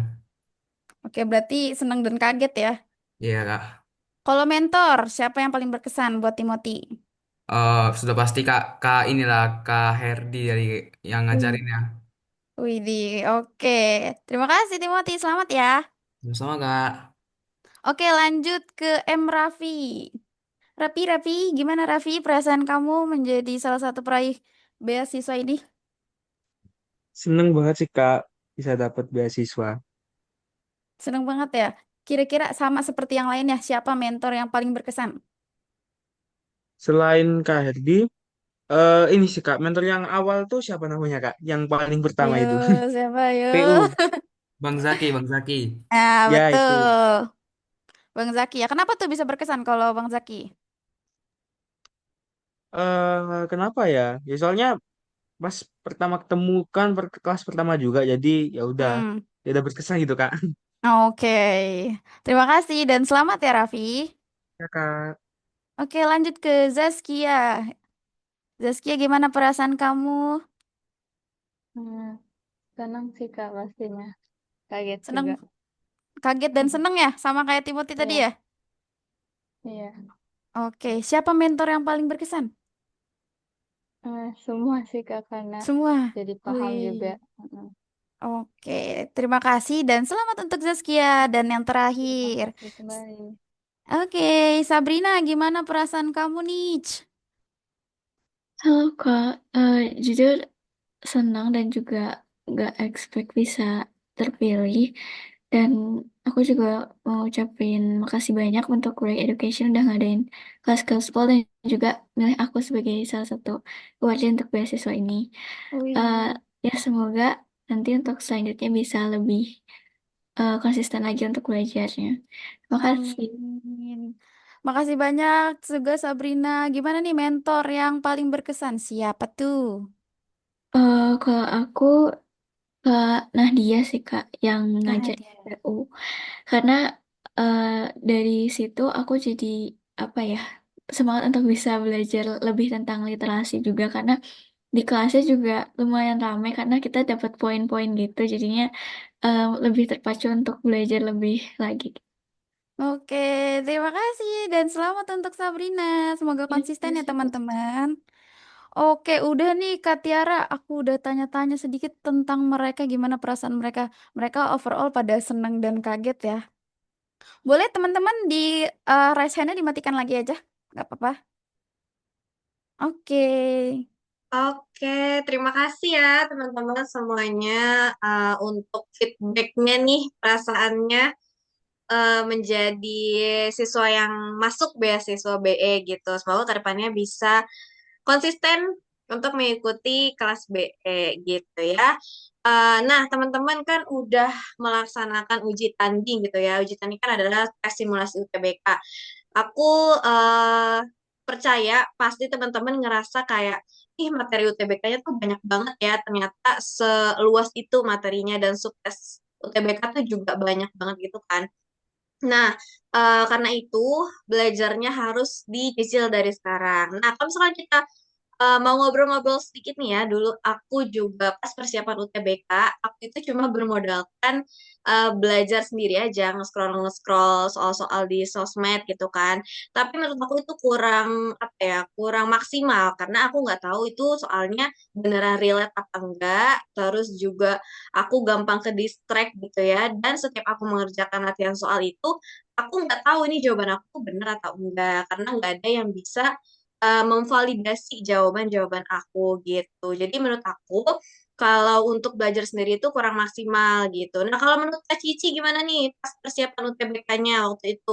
Oke, berarti senang dan kaget ya. Iya Kak. Kalau mentor, siapa yang paling berkesan buat Timothy? Sudah pasti Kak, Kak inilah Kak Herdi dari yang Hmm. ngajarin ya. Widih, oke. Terima kasih Timothy, selamat ya. Sama-sama Kak. Oke, lanjut ke M. Raffi. Raffi, gimana Raffi perasaan kamu menjadi salah satu peraih beasiswa ini? Seneng banget sih Kak bisa dapat beasiswa. Seneng banget ya. Kira-kira sama seperti yang lainnya, siapa mentor yang paling berkesan? Selain Kak Herdi, ini sih Kak, mentor yang awal tuh siapa namanya Kak? Yang paling pertama Ayo, itu. siapa ayo? PU. Bang Zaki, Bang Zaki. Nah, Ya itu. betul. Bang Zaki ya. Kenapa tuh bisa berkesan kalau Bang Zaki? Kenapa ya? Ya soalnya pas pertama ketemu kan kelas pertama juga, jadi ya Hmm, udah berkesan gitu Kak. oke. Terima kasih dan selamat ya Raffi. Ya Kak. Oke, lanjut ke Zaskia. Zaskia, gimana perasaan kamu? Hmm, senang sih Kak pastinya. Kaget juga. Seneng, kaget dan seneng ya, sama kayak Timothy tadi Iya, ya? iya. Oke, siapa mentor yang paling berkesan? Semua sih Kak karena Semua. jadi paham juga. Wih. Mm-mm. Oke, terima kasih dan selamat untuk Zaskia. Dan yang Terima terakhir, kasih kembali. oke, Sabrina, gimana perasaan kamu nih? Halo Kak, jujur senang dan juga gak expect bisa terpilih. Dan aku juga mau ucapin makasih banyak untuk Ray Education udah ngadain kelas-kelas pol dan juga milih aku sebagai salah satu pewajar untuk beasiswa ini. Eh, Wih. ya semoga nanti untuk selanjutnya bisa lebih konsisten lagi untuk belajarnya. Terima kasih. Amin. Makasih banyak juga Sabrina. Gimana nih mentor yang paling berkesan? Siapa tuh? Kalau aku Kak Nahdia sih Kak yang Kak ngajar Nadia. PU. Karena eh, dari situ aku jadi apa ya semangat untuk bisa belajar lebih tentang literasi juga karena di kelasnya juga lumayan ramai karena kita dapat poin-poin gitu jadinya lebih terpacu untuk belajar lebih lagi. Oke, terima kasih dan selamat untuk Sabrina. Semoga Ya, konsisten ya makasih, Kak. teman-teman. Oke, udah nih Kak Tiara, aku udah tanya-tanya sedikit tentang mereka, gimana perasaan mereka. Mereka overall pada seneng dan kaget ya. Boleh teman-teman di raise hand-nya dimatikan lagi aja, nggak apa-apa. Oke. Oke, terima kasih ya teman-teman semuanya untuk feedbacknya nih, perasaannya menjadi siswa yang masuk beasiswa BE gitu. Semoga kedepannya bisa konsisten untuk mengikuti kelas BE gitu ya. Nah, teman-teman kan udah melaksanakan uji tanding gitu ya. Uji tanding kan adalah tes simulasi UTBK. Aku percaya pasti teman-teman ngerasa kayak, ih materi UTBK-nya tuh banyak banget ya. Ternyata seluas itu materinya dan subtes UTBK tuh juga banyak banget gitu kan. Nah, karena itu belajarnya harus dicicil dari sekarang. Nah, kalau misalkan kita mau ngobrol-ngobrol sedikit nih ya, dulu aku juga pas persiapan UTBK, aku itu cuma bermodalkan belajar sendiri aja, nge-scroll soal-soal di sosmed gitu kan. Tapi menurut aku itu kurang, apa ya, kurang maksimal, karena aku nggak tahu itu soalnya beneran relate apa enggak, terus juga aku gampang ke distract gitu ya, dan setiap aku mengerjakan latihan soal itu, aku nggak tahu ini jawaban aku bener atau enggak, karena nggak ada yang bisa memvalidasi jawaban-jawaban aku gitu. Jadi menurut aku kalau untuk belajar sendiri itu kurang maksimal gitu. Nah, kalau menurut Kak Cici gimana nih pas persiapan UTBK-nya waktu itu?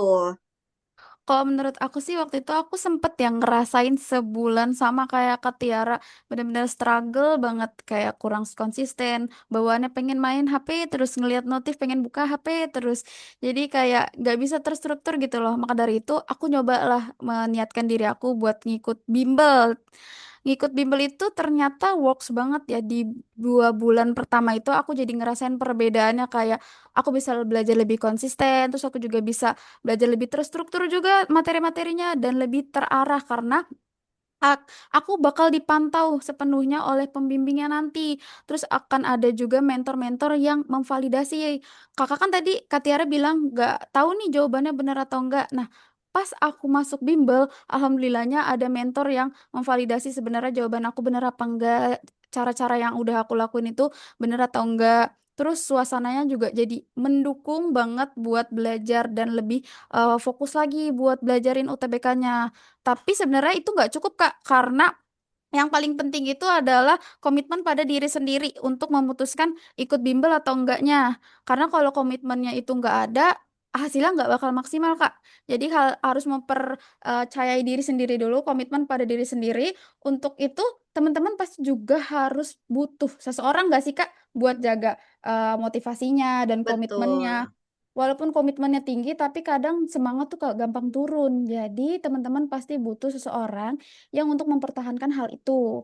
Kalau menurut aku sih waktu itu aku sempet yang ngerasain sebulan sama kayak Kak Tiara, bener-bener struggle banget kayak kurang konsisten, bawaannya pengen main HP terus ngeliat notif pengen buka HP terus, jadi kayak gak bisa terstruktur gitu loh. Maka dari itu aku nyobalah meniatkan diri aku buat ngikut bimbel. Ngikut bimbel itu ternyata works banget ya di 2 bulan pertama itu aku jadi ngerasain perbedaannya kayak aku bisa belajar lebih konsisten, terus aku juga bisa belajar lebih terstruktur juga materi-materinya dan lebih terarah karena Aku bakal dipantau sepenuhnya oleh pembimbingnya nanti. Terus akan ada juga mentor-mentor yang memvalidasi. Kakak kan tadi Kak Tiara bilang nggak tahu nih jawabannya benar atau enggak. Nah, pas aku masuk bimbel, alhamdulillahnya ada mentor yang memvalidasi sebenarnya jawaban aku benar apa enggak, cara-cara yang udah aku lakuin itu benar atau enggak. Terus suasananya juga jadi mendukung banget buat belajar dan lebih fokus lagi buat belajarin UTBK-nya. Tapi sebenarnya itu nggak cukup, Kak, karena yang paling penting itu adalah komitmen pada diri sendiri untuk memutuskan ikut bimbel atau enggaknya. Karena kalau komitmennya itu nggak ada, hasilnya nggak bakal maksimal, Kak. Jadi harus mempercayai diri sendiri dulu, komitmen pada diri sendiri. Untuk itu, teman-teman pasti juga harus butuh seseorang nggak sih, Kak, buat jaga motivasinya dan komitmennya. Betul. Walaupun komitmennya tinggi, tapi kadang semangat tuh kok gampang turun. Jadi, teman-teman pasti butuh seseorang yang untuk mempertahankan hal itu.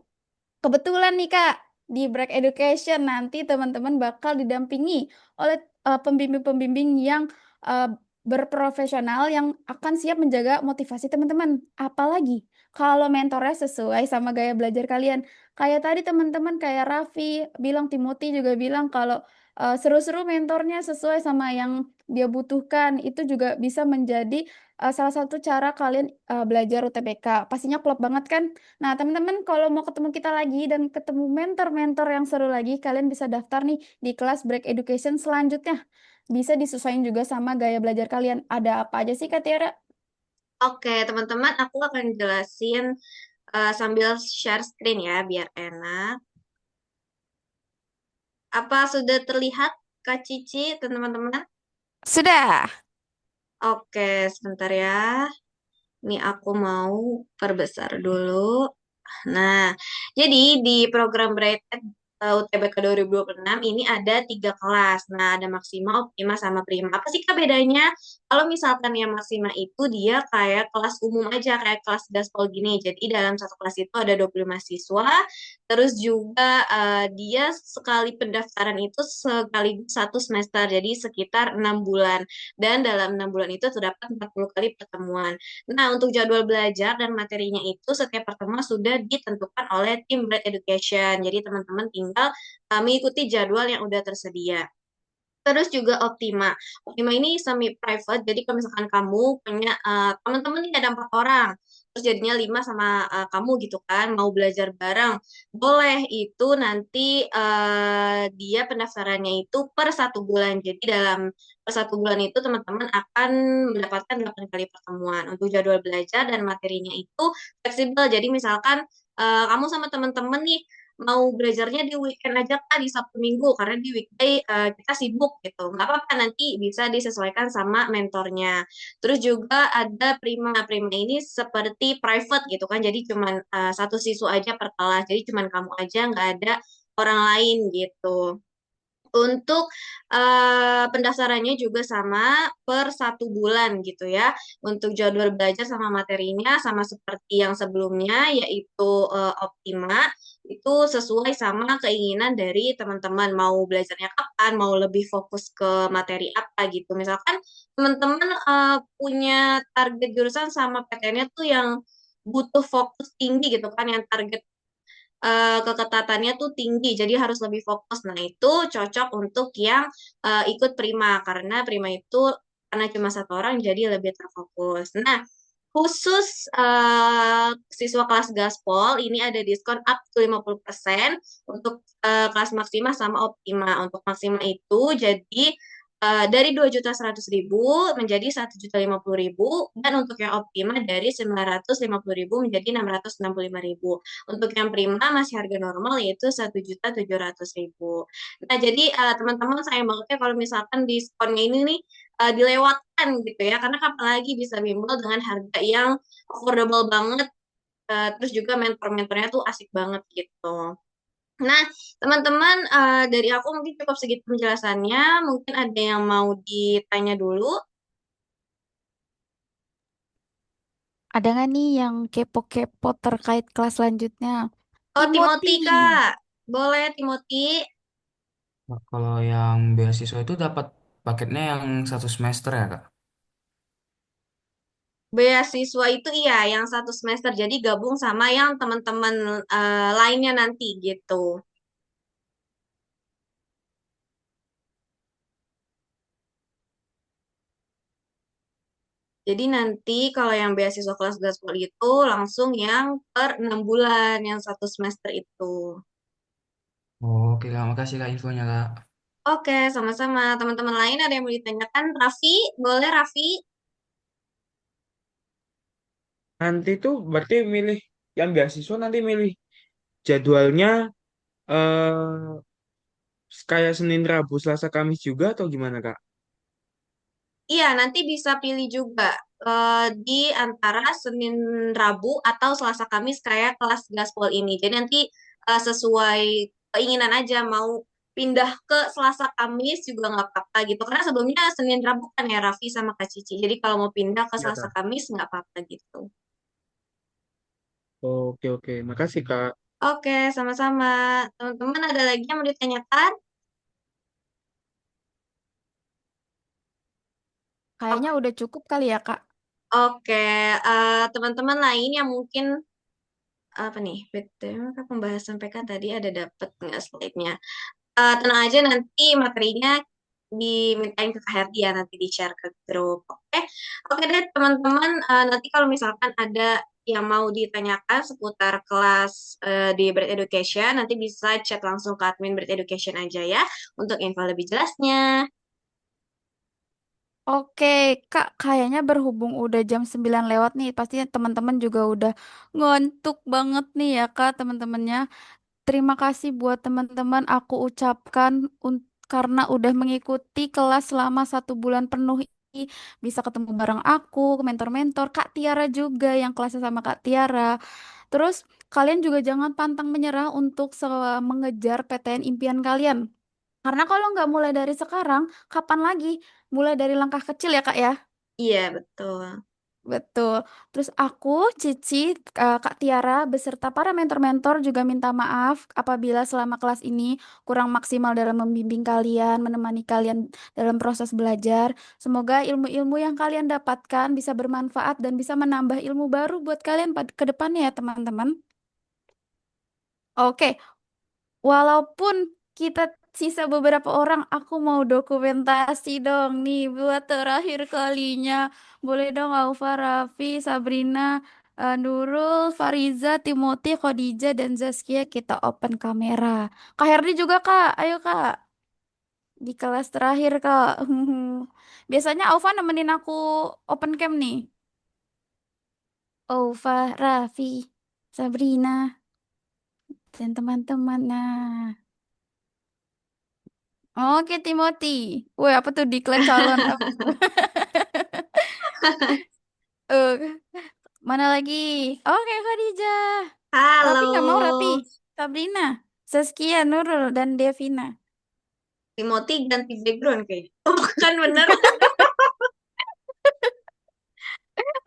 Kebetulan nih Kak, di Break Education nanti teman-teman bakal didampingi oleh pembimbing-pembimbing yang eh, berprofesional yang akan siap menjaga motivasi teman-teman. Apalagi kalau mentornya sesuai sama gaya belajar kalian. Kayak tadi teman-teman kayak Raffi bilang, Timothy juga bilang kalau seru-seru mentornya sesuai sama yang dia butuhkan. Itu juga bisa menjadi salah satu cara kalian belajar UTBK. Pastinya klop banget kan? Nah, teman-teman, kalau mau ketemu kita lagi dan ketemu mentor-mentor yang seru lagi, kalian bisa daftar nih di kelas Break Education selanjutnya. Bisa disesuaikan juga sama gaya belajar kalian. Ada apa aja sih, Kak Tiara? Oke, teman-teman, aku akan jelasin sambil share screen ya, biar enak. Apa sudah terlihat, Kak Cici dan teman-teman? Sudah. Oke, sebentar ya. Ini aku mau perbesar dulu. Nah, jadi di program Brighted UTBK 2026 ini ada 3 kelas. Nah, ada Maksima, Optima, sama Prima. Apa sih Kak bedanya? Kalau misalkan yang Maksima itu dia kayak kelas umum aja, kayak kelas gaspol gini. Jadi dalam satu kelas itu ada 25 siswa. Terus juga dia sekali pendaftaran itu sekali 1 semester. Jadi sekitar 6 bulan. Dan dalam 6 bulan itu terdapat 40 kali pertemuan. Nah, untuk jadwal belajar dan materinya itu setiap pertemuan sudah ditentukan oleh tim Bright Education. Jadi teman-teman tinggal mengikuti jadwal yang udah tersedia. Terus juga Optima. Optima ini semi private, jadi kalau misalkan kamu punya teman-teman ini ada 4 orang, terus jadinya 5 sama kamu gitu kan, mau belajar bareng, boleh itu nanti dia pendaftarannya itu per 1 bulan. Jadi dalam per 1 bulan itu teman-teman akan mendapatkan 8 kali pertemuan. Untuk jadwal belajar dan materinya itu fleksibel. Jadi misalkan kamu sama teman-teman nih mau belajarnya di weekend aja kan di Sabtu Minggu karena di weekday kita sibuk gitu. Nggak apa-apa nanti bisa disesuaikan sama mentornya. Terus juga ada Prima. Prima ini seperti private gitu kan. Jadi cuman 1 siswa aja per kelas. Jadi cuman kamu aja nggak ada orang lain gitu. Untuk pendaftarannya juga sama per 1 bulan gitu ya. Untuk jadwal belajar sama materinya sama seperti yang sebelumnya yaitu Optima itu sesuai sama keinginan dari teman-teman mau belajarnya kapan, mau lebih fokus ke materi apa gitu. Misalkan teman-teman punya target jurusan sama PTN-nya tuh yang butuh fokus tinggi gitu kan, yang target keketatannya tuh tinggi, jadi harus lebih fokus. Nah, itu cocok untuk yang ikut Prima, karena Prima itu karena cuma 1 orang, jadi lebih terfokus. Nah, khusus siswa kelas Gaspol, ini ada diskon up to 50% untuk kelas Maksima sama Optima. Untuk Maksima itu jadi dari 2.100.000 menjadi 1.050.000 dan untuk yang Optima dari 950.000 menjadi 665.000. Untuk yang Prima masih harga normal yaitu 1.700.000. Nah, jadi teman-teman sayang banget ya kalau misalkan diskonnya ini nih dilewatkan gitu ya, karena kapan lagi bisa bimbel dengan harga yang affordable banget, terus juga mentor-mentornya tuh asik banget gitu. Nah, teman-teman, dari aku mungkin cukup segitu penjelasannya. Mungkin ada yang mau ditanya dulu. Ada nggak nih yang kepo-kepo terkait kelas selanjutnya? Oh, Timothy. Timothy, Kak. Boleh, Timothy. Nah, kalau yang beasiswa itu dapat paketnya yang 1 semester ya, Kak? beasiswa itu iya yang satu semester, jadi gabung sama yang teman-teman lainnya nanti gitu. Jadi nanti kalau yang beasiswa kelas gaspol itu langsung yang per 6 bulan, yang satu semester itu. Oh, oke Kak, makasih Kak infonya Kak. Oke, sama-sama. Teman-teman lain ada yang mau ditanyakan? Raffi, boleh Raffi? Nanti tuh berarti milih yang beasiswa nanti milih jadwalnya eh kayak Senin, Rabu, Selasa, Kamis juga atau gimana Kak? Iya, nanti bisa pilih juga di antara Senin, Rabu, atau Selasa, Kamis kayak kelas gaspol ini. Jadi nanti sesuai keinginan aja mau pindah ke Selasa, Kamis juga nggak apa-apa gitu. Karena sebelumnya Senin, Rabu kan ya Raffi sama Kak Cici. Jadi kalau mau pindah ke Iya Selasa, Kak. Kamis nggak apa-apa gitu. Oke oke, makasih Kak. Oke, sama-sama. Teman-teman ada lagi yang mau ditanyakan? Kayaknya udah cukup kali ya, Kak. Oke, teman-teman lain yang mungkin apa nih? BTW, pembahasan PK tadi ada dapet nggak slide-nya? Tenang aja nanti materinya dimintain ke Kak Herdi ya, nanti di-share ke grup. Oke, oke deh teman-teman. Nanti kalau misalkan ada yang mau ditanyakan seputar kelas di Bread Education, nanti bisa chat langsung ke admin Bread Education aja ya untuk info lebih jelasnya. Oke, Kak, kayaknya berhubung udah jam 9 lewat nih, pasti teman-teman juga udah ngantuk banget nih ya, Kak, teman-temannya. Terima kasih buat teman-teman aku ucapkan karena udah mengikuti kelas selama 1 bulan penuh ini. Bisa ketemu bareng aku, mentor-mentor, Kak Tiara juga yang kelasnya sama Kak Tiara. Terus kalian juga jangan pantang menyerah untuk mengejar PTN impian kalian. Karena kalau nggak mulai dari sekarang, kapan lagi? Mulai dari langkah kecil ya Kak ya. Iya, betul. Betul. Terus aku, Cici, Kak Tiara, beserta para mentor-mentor juga minta maaf apabila selama kelas ini kurang maksimal dalam membimbing kalian, menemani kalian dalam proses belajar. Semoga ilmu-ilmu yang kalian dapatkan bisa bermanfaat dan bisa menambah ilmu baru buat kalian ke depannya ya teman-teman. Oke, walaupun kita sisa beberapa orang, aku mau dokumentasi dong nih buat terakhir kalinya. Boleh dong Aufa, Raffi, Sabrina, Nurul, Fariza, Timothy, Khadijah, dan Zaskia kita open kamera. Kak Herdi juga Kak, ayo Kak. Di kelas terakhir Kak. Biasanya Aufa nemenin aku open cam nih. Aufa, Raffi, Sabrina, dan teman-teman. Nah. Oke, Timothy. Woi, apa tuh diklat calon? Apa tuh? Eh, mana lagi? Oke, Khadijah. Raffi Halo, nggak mau Raffi. Sabrina, Saskia, Nurul, dan Devina. Timothy ganti background kayaknya. Oh, bukan bener.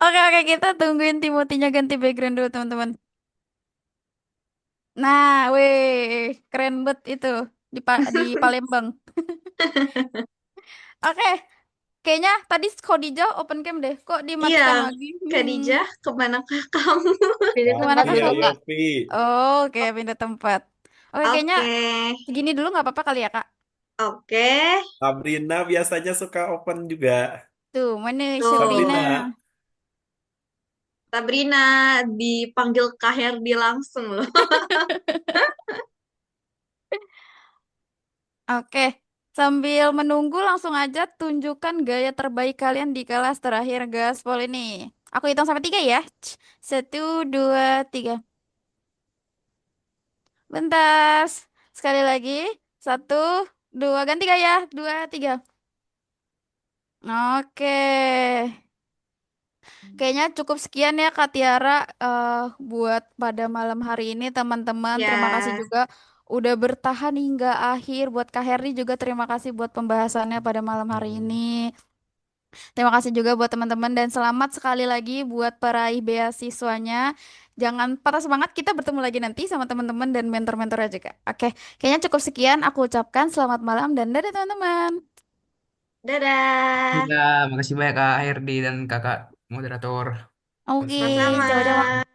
Oke, oke, kita tungguin Timothy-nya ganti background dulu, teman-teman. Nah, weh, keren banget itu di Palembang. Oke, kayaknya tadi Khadijah open cam deh. Kok Iya, dimatikan lagi? Khadijah, kemanakah kamu? Pilih Kemana tempat Raffi, kakak? dulu, ayo Kak. Raffi. Oke, pindah tempat. Oke, kayaknya Oke, segini dulu nggak apa-apa kali ya, Kak? oke. Sabrina biasanya suka open juga. Tuh, mana Sabrina? Tuh, Sabrina. Sabrina dipanggil Kak Herdi langsung loh. Oke, sambil menunggu langsung aja tunjukkan gaya terbaik kalian di kelas terakhir gaspol ini. Aku hitung sampai 3 ya. 1, 2, 3. Bentar. Sekali lagi. 1, 2. Ganti gaya. 2, 3. Oke. Kayaknya cukup sekian ya Kak Tiara buat pada malam hari ini teman-teman. Terima kasih Ya, juga udah bertahan hingga akhir. Buat Kak Heri juga terima kasih buat pembahasannya pada malam hari ini. Terima kasih juga buat teman-teman dan selamat sekali lagi buat peraih beasiswanya. Jangan patah semangat, kita bertemu lagi nanti sama teman-teman dan mentor-mentornya juga. Oke, kayaknya cukup sekian aku ucapkan selamat malam dan dadah teman-teman. dadah. Iya, makasih banyak Kak Herdi dan Kakak moderator. Oke, Sama-sama. Sama-sama. coba-coba.